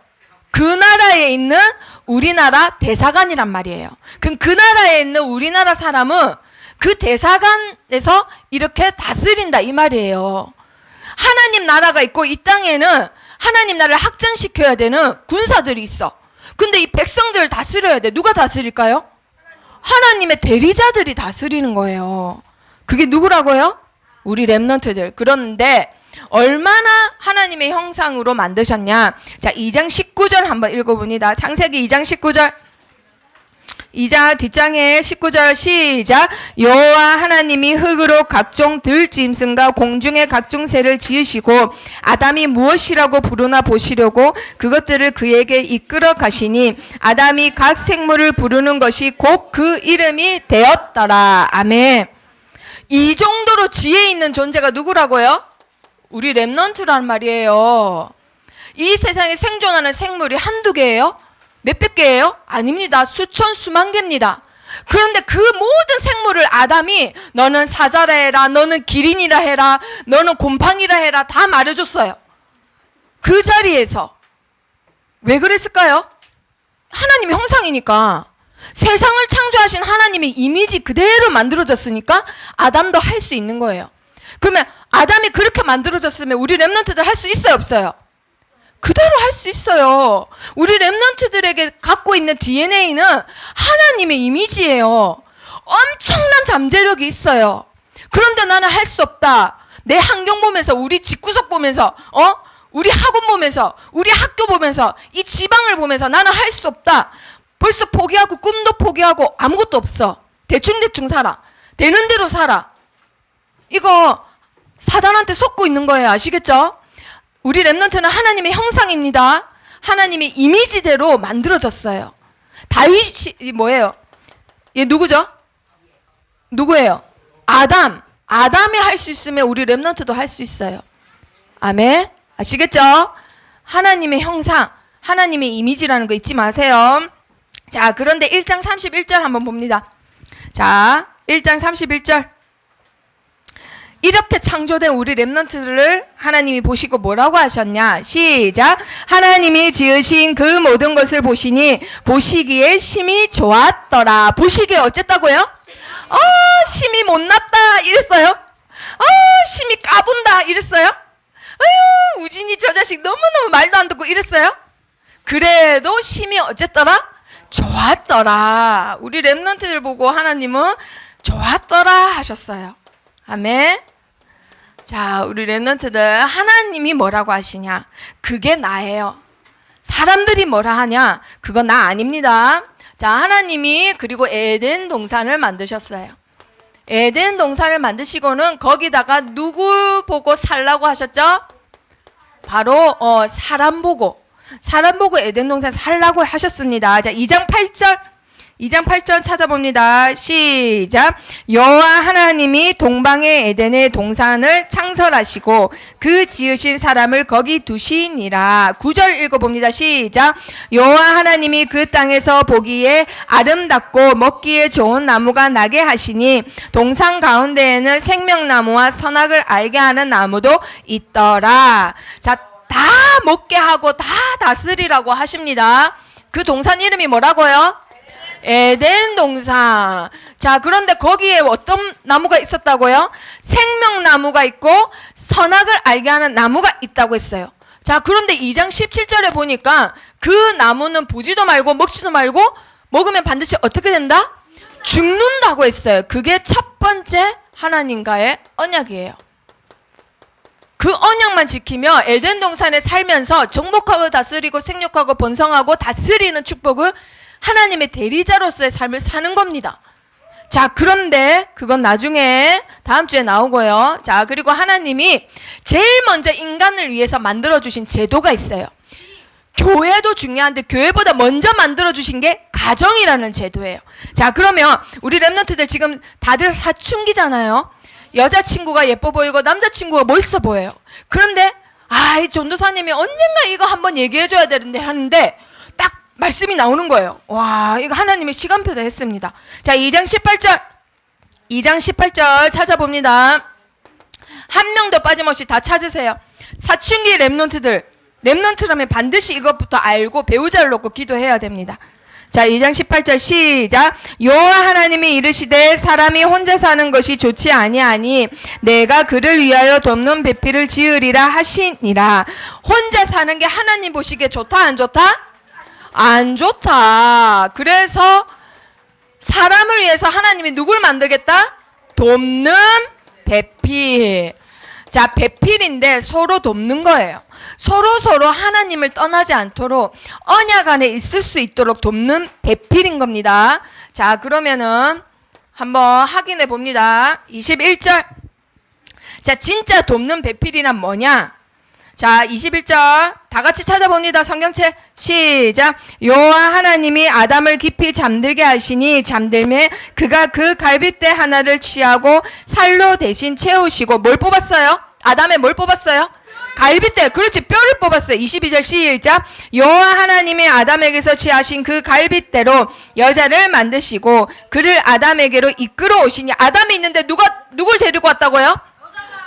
그 나라에 있는 우리나라 대사관이란 말이에요. 그럼 그 나라에 있는 우리나라 사람은 그 대사관에서 이렇게 다스린다 이 말이에요. 하나님 나라가 있고 이 땅에는 하나님 나라를 확장시켜야 되는 군사들이 있어. 근데 이 백성들을 다스려야 돼. 누가 다스릴까요? 하나님의 대리자들이 다스리는 거예요. 그게 누구라고요? 우리 렘넌트들. 그런데 얼마나 하나님의 형상으로 만드셨냐. 자, 2장 19절 한번 읽어봅니다. 창세기 2장 19절. 2장 뒷장에 19절 시작. 여호와 하나님이 흙으로 각종 들짐승과 공중의 각종 새를 지으시고 아담이 무엇이라고 부르나 보시려고 그것들을 그에게 이끌어 가시니 아담이 각 생물을 부르는 것이 곧 그 이름이 되었더라. 아멘. 이 정도로 지혜 있는 존재가 누구라고요? 우리 렘넌트란 말이에요. 이 세상에 생존하는 생물이 한두 개예요? 몇백 개예요? 아닙니다. 수천 수만 개입니다. 그런데 그 모든 생물을 아담이 너는 사자라 해라, 너는 기린이라 해라, 너는 곰팡이라 해라 다 말해줬어요. 그 자리에서. 왜 그랬을까요? 하나님의 형상이니까. 세상을 창조하신 하나님의 이미지 그대로 만들어졌으니까 아담도 할 수 있는 거예요. 그러면 아담이 그렇게 만들어졌으면 우리 렘넌트들 할 수 있어요, 없어요? 그대로 할 수 있어요. 우리 렘넌트들에게 갖고 있는 DNA는 하나님의 이미지예요. 엄청난 잠재력이 있어요. 그런데 나는 할 수 없다. 내 환경 보면서, 우리 집구석 보면서, 우리 학원 보면서, 우리 학교 보면서, 이 지방을 보면서 나는 할 수 없다. 벌써 포기하고 꿈도 포기하고 아무것도 없어. 대충대충 살아. 되는 대로 살아. 이거 사단한테 속고 있는 거예요. 아시겠죠? 우리 렘넌트는 하나님의 형상입니다. 하나님의 이미지대로 만들어졌어요. 다윗이 뭐예요? 얘 누구죠? 누구예요? 아담이 할 수 있으면 우리 렘넌트도 할 수 있어요. 아멘. 아시겠죠? 하나님의 형상, 하나님의 이미지라는 거 잊지 마세요. 자, 그런데 1장 31절 한번 봅니다. 자, 1장 31절. 이렇게 창조된 우리 렘넌트들을 하나님이 보시고 뭐라고 하셨냐? 시작. 하나님이 지으신 그 모든 것을 보시니 보시기에 심히 좋았더라. 보시기에 어쨌다고요? 심히 못났다 이랬어요. 심히 까분다 이랬어요. 우진이 저 자식 너무너무 말도 안 듣고 이랬어요. 그래도 심히 어쨌더라? 좋았더라. 우리 렘넌트들 보고 하나님은 좋았더라 하셨어요. 아멘. 자, 우리 렘넌트들 하나님이 뭐라고 하시냐? 그게 나예요. 사람들이 뭐라 하냐? 그건 나 아닙니다. 자, 하나님이 그리고 에덴 동산을 만드셨어요. 에덴 동산을 만드시고는 거기다가 누구 보고 살라고 하셨죠? 바로 사람 보고 에덴 동산 살라고 하셨습니다. 자, 2장 8절 찾아봅니다. 시작. 여호와 하나님이 동방의 에덴의 동산을 창설하시고 그 지으신 사람을 거기 두시니라. 9절 읽어봅니다. 시작. 여호와 하나님이 그 땅에서 보기에 아름답고 먹기에 좋은 나무가 나게 하시니 동산 가운데에는 생명나무와 선악을 알게 하는 나무도 있더라. 자, 다 먹게 하고 다 다스리라고 하십니다. 그 동산 이름이 뭐라고요? 에덴 동산. 자, 그런데 거기에 어떤 나무가 있었다고요? 생명나무가 있고 선악을 알게 하는 나무가 있다고 했어요. 자, 그런데 2장 17절에 보니까 그 나무는 보지도 말고 먹지도 말고 먹으면 반드시 어떻게 된다? 죽는다고 했어요. 그게 첫 번째 하나님과의 언약이에요. 그 언약만 지키며 에덴 동산에 살면서 정복하고 다스리고 생육하고 번성하고 다스리는 축복을 하나님의 대리자로서의 삶을 사는 겁니다. 자, 그런데 그건 나중에 다음 주에 나오고요. 자, 그리고 하나님이 제일 먼저 인간을 위해서 만들어주신 제도가 있어요. 교회도 중요한데 교회보다 먼저 만들어주신 게 가정이라는 제도예요. 자, 그러면 우리 렘넌트들 지금 다들 사춘기잖아요. 여자친구가 예뻐 보이고 남자친구가 멋있어 보여요. 그런데 이 전도사님이 언젠가 이거 한번 얘기해줘야 되는데 하는데 딱 말씀이 나오는 거예요. 와, 이거 하나님의 시간표도 했습니다. 자, 2장 18절 찾아봅니다. 한 명도 빠짐없이 다 찾으세요. 사춘기 렘넌트라면 반드시 이것부터 알고 배우자를 놓고 기도해야 됩니다. 자, 2장 18절 시작. 여호와 하나님이 이르시되 사람이 혼자 사는 것이 좋지 아니하니 내가 그를 위하여 돕는 배필을 지으리라 하시니라. 혼자 사는 게 하나님 보시기에 좋다 안 좋다? 안 좋다. 그래서 사람을 위해서 하나님이 누굴 만들겠다? 돕는 배필. 자, 배필인데 서로 돕는 거예요. 서로 하나님을 떠나지 않도록 언약 안에 있을 수 있도록 돕는 배필인 겁니다. 자, 그러면은 한번 확인해 봅니다. 21절. 자, 진짜 돕는 배필이란 뭐냐? 자, 21절 다 같이 찾아봅니다. 성경책 시작. 여호와 하나님이 아담을 깊이 잠들게 하시니 잠들매 그가 그 갈빗대 하나를 취하고 살로 대신 채우시고 뭘 뽑았어요? 아담의 뭘 뽑았어요? 갈빗대. 그렇지, 뼈를 뽑았어요. 22절 시작. 여호와 하나님이 아담에게서 취하신 그 갈빗대로 여자를 만드시고 그를 아담에게로 이끌어 오시니. 아담이 있는데 누굴 데리고 왔다고요?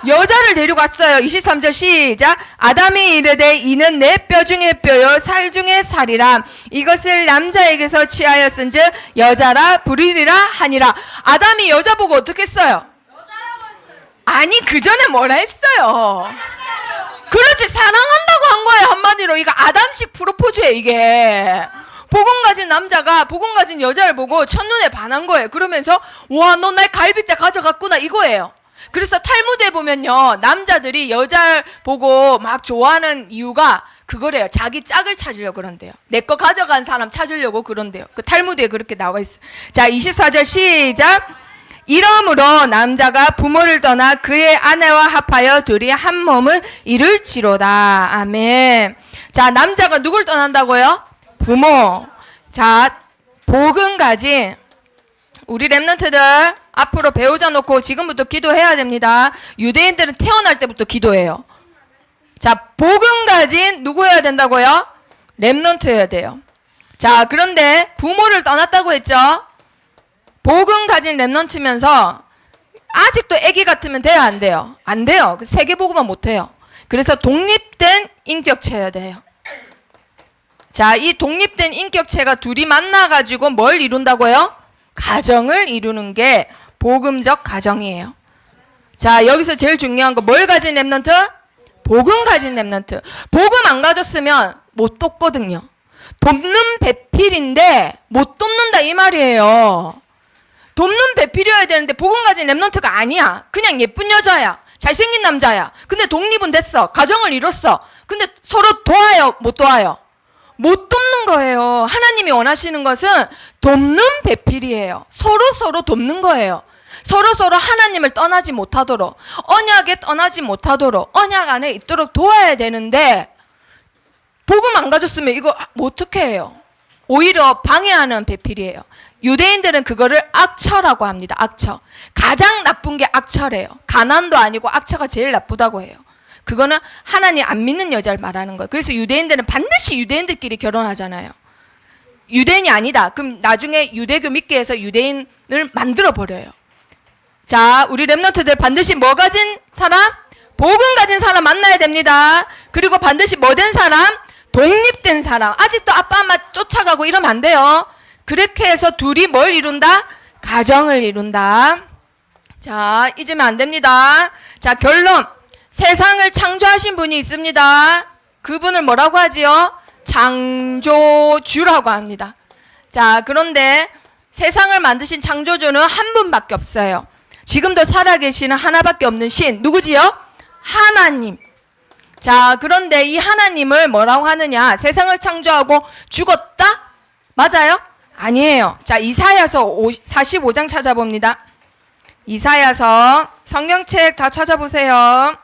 여자를 데리고 왔어요. 23절 시작. 아담이 이르되 이는 내 뼈 중에 뼈요 살 중에 살이라. 이것을 남자에게서 취하였은즉 여자라 부르리라 하니라. 아담이 여자 보고 어떻게 했어요? 아니, 그 전에 뭐라 했어요? 그렇지, 사랑한다고 한 거예요. 한마디로 이거 아담식 프로포즈예요. 이게 복음 가진 남자가 복음 가진 여자를 보고 첫눈에 반한 거예요. 그러면서 와, 너 날 갈빗대 가져갔구나 이거예요. 그래서 탈무드에 보면요, 남자들이 여자를 보고 막 좋아하는 이유가 그거래요. 자기 짝을 찾으려고 그런대요. 내 거 가져간 사람 찾으려고 그런대요. 그 탈무드에 그렇게 나와 있어요. 자, 24절 시작. 이러므로 남자가 부모를 떠나 그의 아내와 합하여 둘이 한 몸을 이룰지로다. 아멘. 자, 남자가 누굴 떠난다고요? 부모. 자, 복음 가진 우리 랩런트들 앞으로 배우자 놓고 지금부터 기도해야 됩니다. 유대인들은 태어날 때부터 기도해요. 자, 복음 가진 누구 해야 된다고요? 랩런트 해야 돼요. 자, 그런데 부모를 떠났다고 했죠? 복음 가진 랩런트면서 아직도 애기 같으면 돼요, 안 돼요? 안 돼요. 세계복음만 못해요. 그래서 독립된 인격체여야 돼요. 자, 이 독립된 인격체가 둘이 만나가지고 뭘 이룬다고요? 가정을 이루는 게 복음적 가정이에요. 자, 여기서 제일 중요한 거 뭘 가진 랩런트? 복음 가진 랩런트. 복음 안 가졌으면 못 돕거든요. 돕는 배필인데 못 돕는다 이 말이에요. 돕는 배필이어야 되는데 복음 가진 랩런트가 아니야. 그냥 예쁜 여자야. 잘생긴 남자야. 근데 독립은 됐어. 가정을 이뤘어. 근데 서로 도와요? 못 도와요? 못 돕는 거예요. 하나님이 원하시는 것은 돕는 배필이에요. 서로 돕는 거예요. 서로 하나님을 떠나지 못하도록, 언약에 떠나지 못하도록, 언약 안에 있도록 도와야 되는데 복음 안 가졌으면 이거 어떻게 해요? 오히려 방해하는 배필이에요. 유대인들은 그거를 악처라고 합니다. 악처. 가장 나쁜 게 악처래요. 가난도 아니고 악처가 제일 나쁘다고 해요. 그거는 하나님 안 믿는 여자를 말하는 거예요. 그래서 유대인들은 반드시 유대인들끼리 결혼하잖아요. 유대인이 아니다. 그럼 나중에 유대교 믿게 해서 유대인을 만들어 버려요. 자, 우리 랩런트들 반드시 뭐 가진 사람? 복음 가진 사람 만나야 됩니다. 그리고 반드시 뭐 된 사람? 독립된 사람. 아직도 아빠 엄마 쫓아가고 이러면 안 돼요. 그렇게 해서 둘이 뭘 이룬다? 가정을 이룬다. 자, 잊으면 안 됩니다. 자, 결론. 세상을 창조하신 분이 있습니다. 그분을 뭐라고 하지요? 창조주라고 합니다. 자, 그런데 세상을 만드신 창조주는 한 분밖에 없어요. 지금도 살아계시는 하나밖에 없는 신. 누구지요? 하나님. 자, 그런데 이 하나님을 뭐라고 하느냐? 세상을 창조하고 죽었다? 맞아요? 아니에요. 자, 이사야서 45장 찾아봅니다. 이사야서 성경책 다 찾아보세요.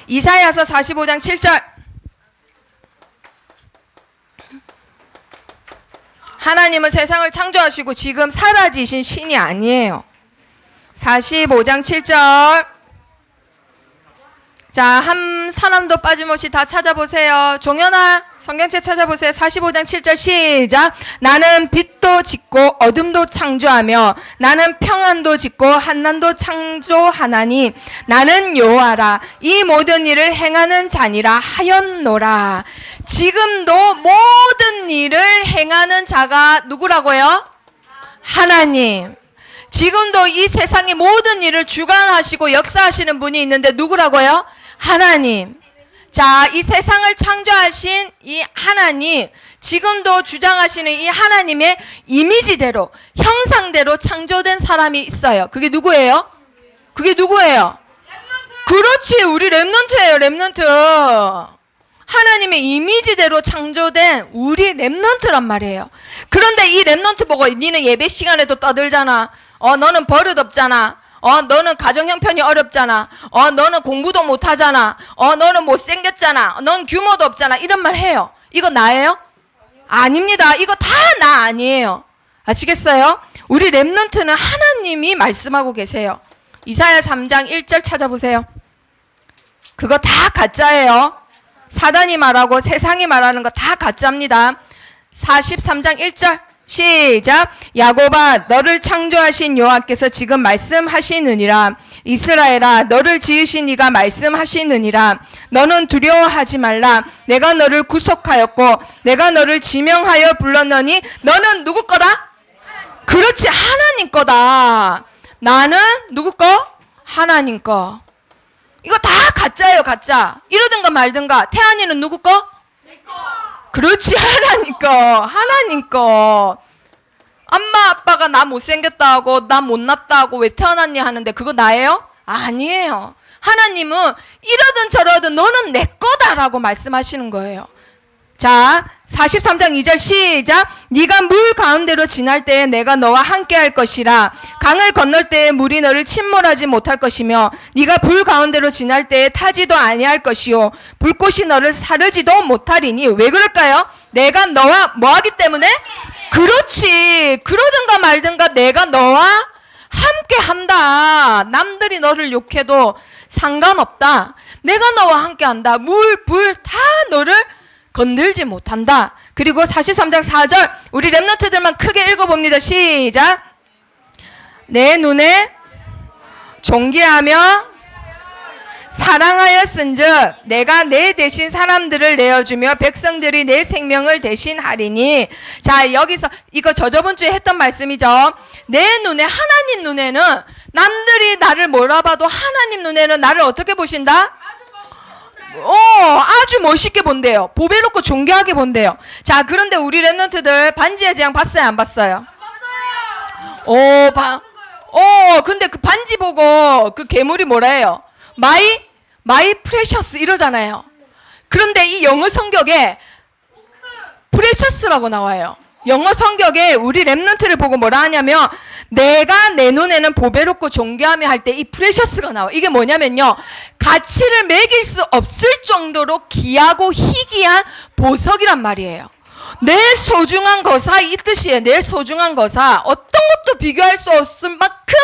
이사야서 45장 7절. 하나님은 세상을 창조하시고 지금 사라지신 신이 아니에요. 45장 7절. 자, 한 사람도 빠짐없이 다 찾아보세요. 종현아, 성경책 찾아보세요. 45장 7절 시작. 나는 빛도 짓고 어둠도 창조하며 나는 평안도 짓고 한난도 창조하나니 나는 여호와라. 이 모든 일을 행하는 자니라 하였노라. 지금도 모든 일을 행하는 자가 누구라고요? 하나님. 지금도 이 세상의 모든 일을 주관하시고 역사하시는 분이 있는데 누구라고요? 하나님. 자, 이 세상을 창조하신 이 하나님, 지금도 주장하시는 이 하나님의 이미지대로, 형상대로 창조된 사람이 있어요. 그게 누구예요? 그게 누구예요? 그렇지, 우리 랩런트예요, 랩런트. 하나님의 이미지대로 창조된 우리 랩런트란 말이에요. 그런데 이 랩런트 보고 니는 예배 시간에도 떠들잖아. 너는 버릇 없잖아. 너는 가정 형편이 어렵잖아. 너는 공부도 못하잖아. 너는 못생겼잖아. 넌 규모도 없잖아. 이런 말 해요. 이거 나예요? 아닙니다. 이거 다 나 아니에요. 아시겠어요? 우리 랩런트는 하나님이 말씀하고 계세요. 이사야 3장 1절 찾아보세요. 그거 다 가짜예요. 사단이 말하고 세상이 말하는 거 다 가짜입니다. 43장 1절 시작. 야곱아, 너를 창조하신 여호와께서 지금 말씀하시느니라. 이스라엘아, 너를 지으신 이가 말씀하시느니라. 너는 두려워하지 말라. 내가 너를 구속하였고 내가 너를 지명하여 불렀노니 너는 누구 거다? 그렇지, 하나님 거다. 나는 누구 거? 하나님 거. 이거 다 가짜예요, 가짜. 이러든가 말든가. 태안이는 누구 거? 내 거. 그렇지, 하나님 거. 하나님 거. 엄마 아빠가 나 못생겼다 하고 나 못났다 하고 왜 태어났니 하는데 그거 나예요? 아니에요. 하나님은 이러든 저러든 너는 내 거다라고 말씀하시는 거예요. 자, 43장 2절 시작. 네가 물 가운데로 지날 때에 내가 너와 함께 할 것이라. 강을 건널 때에 물이 너를 침몰하지 못할 것이며 네가 불 가운데로 지날 때에 타지도 아니할 것이요 불꽃이 너를 사르지도 못하리니. 왜 그럴까요? 내가 너와 뭐하기 때문에? 그렇지. 그러든가 말든가 내가 너와 함께 한다. 남들이 너를 욕해도 상관없다. 내가 너와 함께 한다. 물, 불 다 너를 건들지 못한다. 그리고 43장 4절 우리 랩런트들만 크게 읽어봅니다. 시작. 내 눈에 존귀하며 사랑하였은즉 내가 내 대신 사람들을 내어주며 백성들이 내 생명을 대신하리니. 자, 여기서 이거 저번 주에 했던 말씀이죠. 내 눈에, 하나님 눈에는 남들이 나를 몰아봐도 하나님 눈에는 나를 어떻게 보신다? 아주 멋있게 본대요. 보배롭고 존귀하게 본대요. 자, 그런데 우리 랩런트들 반지의 제왕 봤어요, 안 봤어요? 근데 그 반지 보고 그 괴물이 뭐라 해요? 마이 프레셔스 이러잖아요. 그런데 이 영어 성격에 프레셔스라고 나와요. 영어 성격에 우리 랩런트를 보고 뭐라 하냐면 내가 내 눈에는 보배롭고 존귀하며 할 때 이 프레셔스가 나와. 이게 뭐냐면요, 가치를 매길 수 없을 정도로 귀하고 희귀한 보석이란 말이에요. 내 소중한 거사 이 뜻이에요. 내 소중한 거사, 어떤 것도 비교할 수 없을 만큼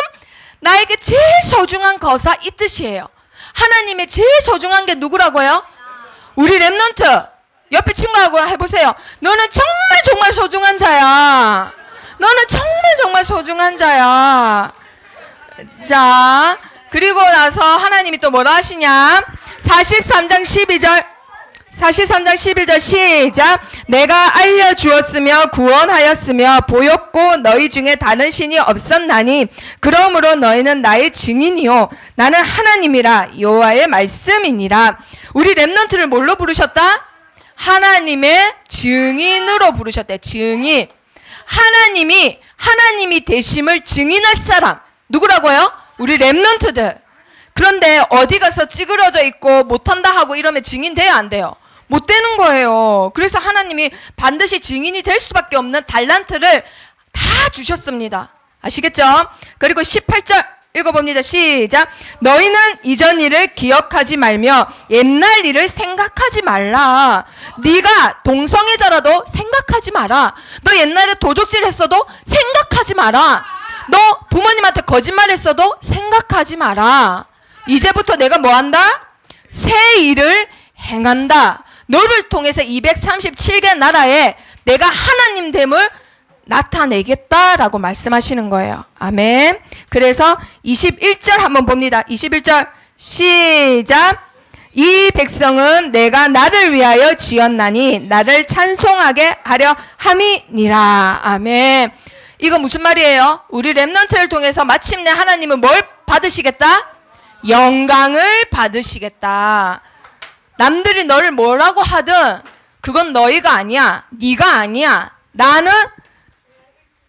나에게 제일 소중한 거사 이 뜻이에요. 하나님의 제일 소중한 게 누구라고요? 우리 랩런트 옆에 친구하고 해보세요. 너는 정말 정말 소중한 자야. 너는 정말 정말 소중한 자야. 자, 그리고 나서 하나님이 또 뭐라 하시냐? 43장 11절 시작. 내가 알려주었으며 구원하였으며 보였고 너희 중에 다른 신이 없었나니 그러므로 너희는 나의 증인이요 나는 하나님이라 여호와의 말씀이니라. 우리 랩런트를 뭘로 부르셨다? 하나님의 증인으로 부르셨대. 증인. 하나님이 되심을 증인할 사람 누구라고요? 우리 랩런트들. 그런데 어디 가서 찌그러져 있고 못한다 하고 이러면 증인 돼야 안 돼요? 못 되는 거예요. 그래서 하나님이 반드시 증인이 될 수밖에 없는 달란트를 다 주셨습니다. 아시겠죠? 그리고 18절 읽어봅니다. 시작. 너희는 이전 일을 기억하지 말며 옛날 일을 생각하지 말라. 네가 동성애자라도 생각하지 마라. 너 옛날에 도적질 했어도 생각하지 마라. 너 부모님한테 거짓말했어도 생각하지 마라. 이제부터 내가 뭐한다? 새 일을 행한다. 너를 통해서 237개 나라에 내가 하나님 됨을 나타내겠다라고 말씀하시는 거예요. 아멘. 그래서 21절 한번 봅니다. 21절 시작. 이 백성은 내가 나를 위하여 지었나니 나를 찬송하게 하려 함이니라. 아멘. 이거 무슨 말이에요? 우리 랩런트를 통해서 마침내 하나님은 뭘 받으시겠다? 영광을 받으시겠다. 남들이 너를 뭐라고 하든 그건 너희가 아니야. 네가 아니야. 나는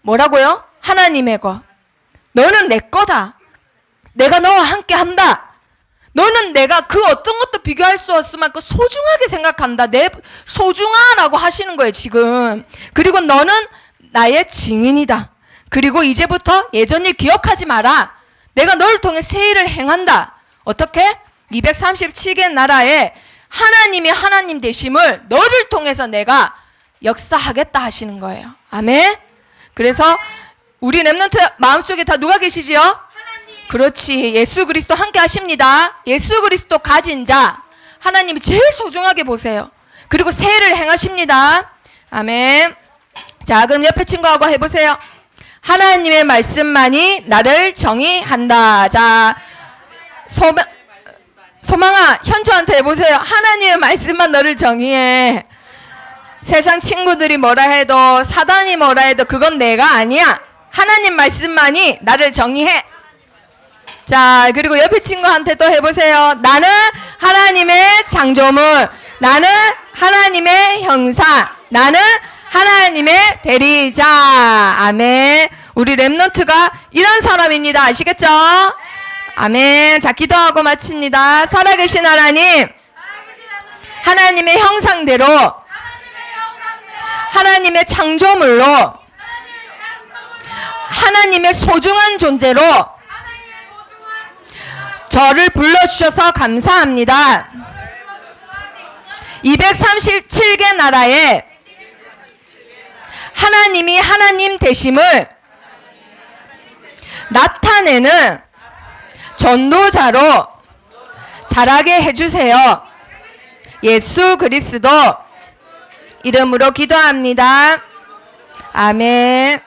뭐라고요? 하나님의 것. 너는 내 거다. 내가 너와 함께 한다. 너는 내가 그 어떤 것도 비교할 수 없을 만큼 소중하게 생각한다. 내 소중하라고 하시는 거예요, 지금. 그리고 너는 나의 증인이다. 그리고 이제부터 예전 일 기억하지 마라. 내가 너를 통해 새 일을 행한다. 어떻게? 237개 나라에 하나님이 하나님 되심을 너를 통해서 내가 역사하겠다 하시는 거예요. 아멘. 그래서 우리 랩런트 마음속에 다 누가 계시지요? 하나님. 그렇지. 예수 그리스도 함께 하십니다. 예수 그리스도 가진 자 하나님이 제일 소중하게 보세요. 그리고 새 일을 행하십니다. 아멘. 자, 그럼 옆에 친구하고 해보세요. 하나님의 말씀만이 나를 정의한다. 자, 소망아, 현주한테 해보세요. 하나님의 말씀만 너를 정의해. 세상 친구들이 뭐라 해도 사단이 뭐라 해도 그건 내가 아니야. 하나님 말씀만이 나를 정의해. 자, 그리고 옆에 친구한테 또 해보세요. 나는 하나님의 창조물. 나는 하나님의 형상. 나는 하나님의 대리자. 아멘. 우리 랩런트가 이런 사람입니다. 아시겠죠? 아멘. 자, 기도하고 마칩니다. 살아계신 하나님, 하나님의 형상대로, 하나님의 창조물로, 하나님의 소중한 존재로 저를 불러주셔서 감사합니다. 237개 나라에 하나님이 하나님 되심을 나타내는 전도자로 자라게 해주세요. 예수 그리스도 이름으로 기도합니다. 아멘.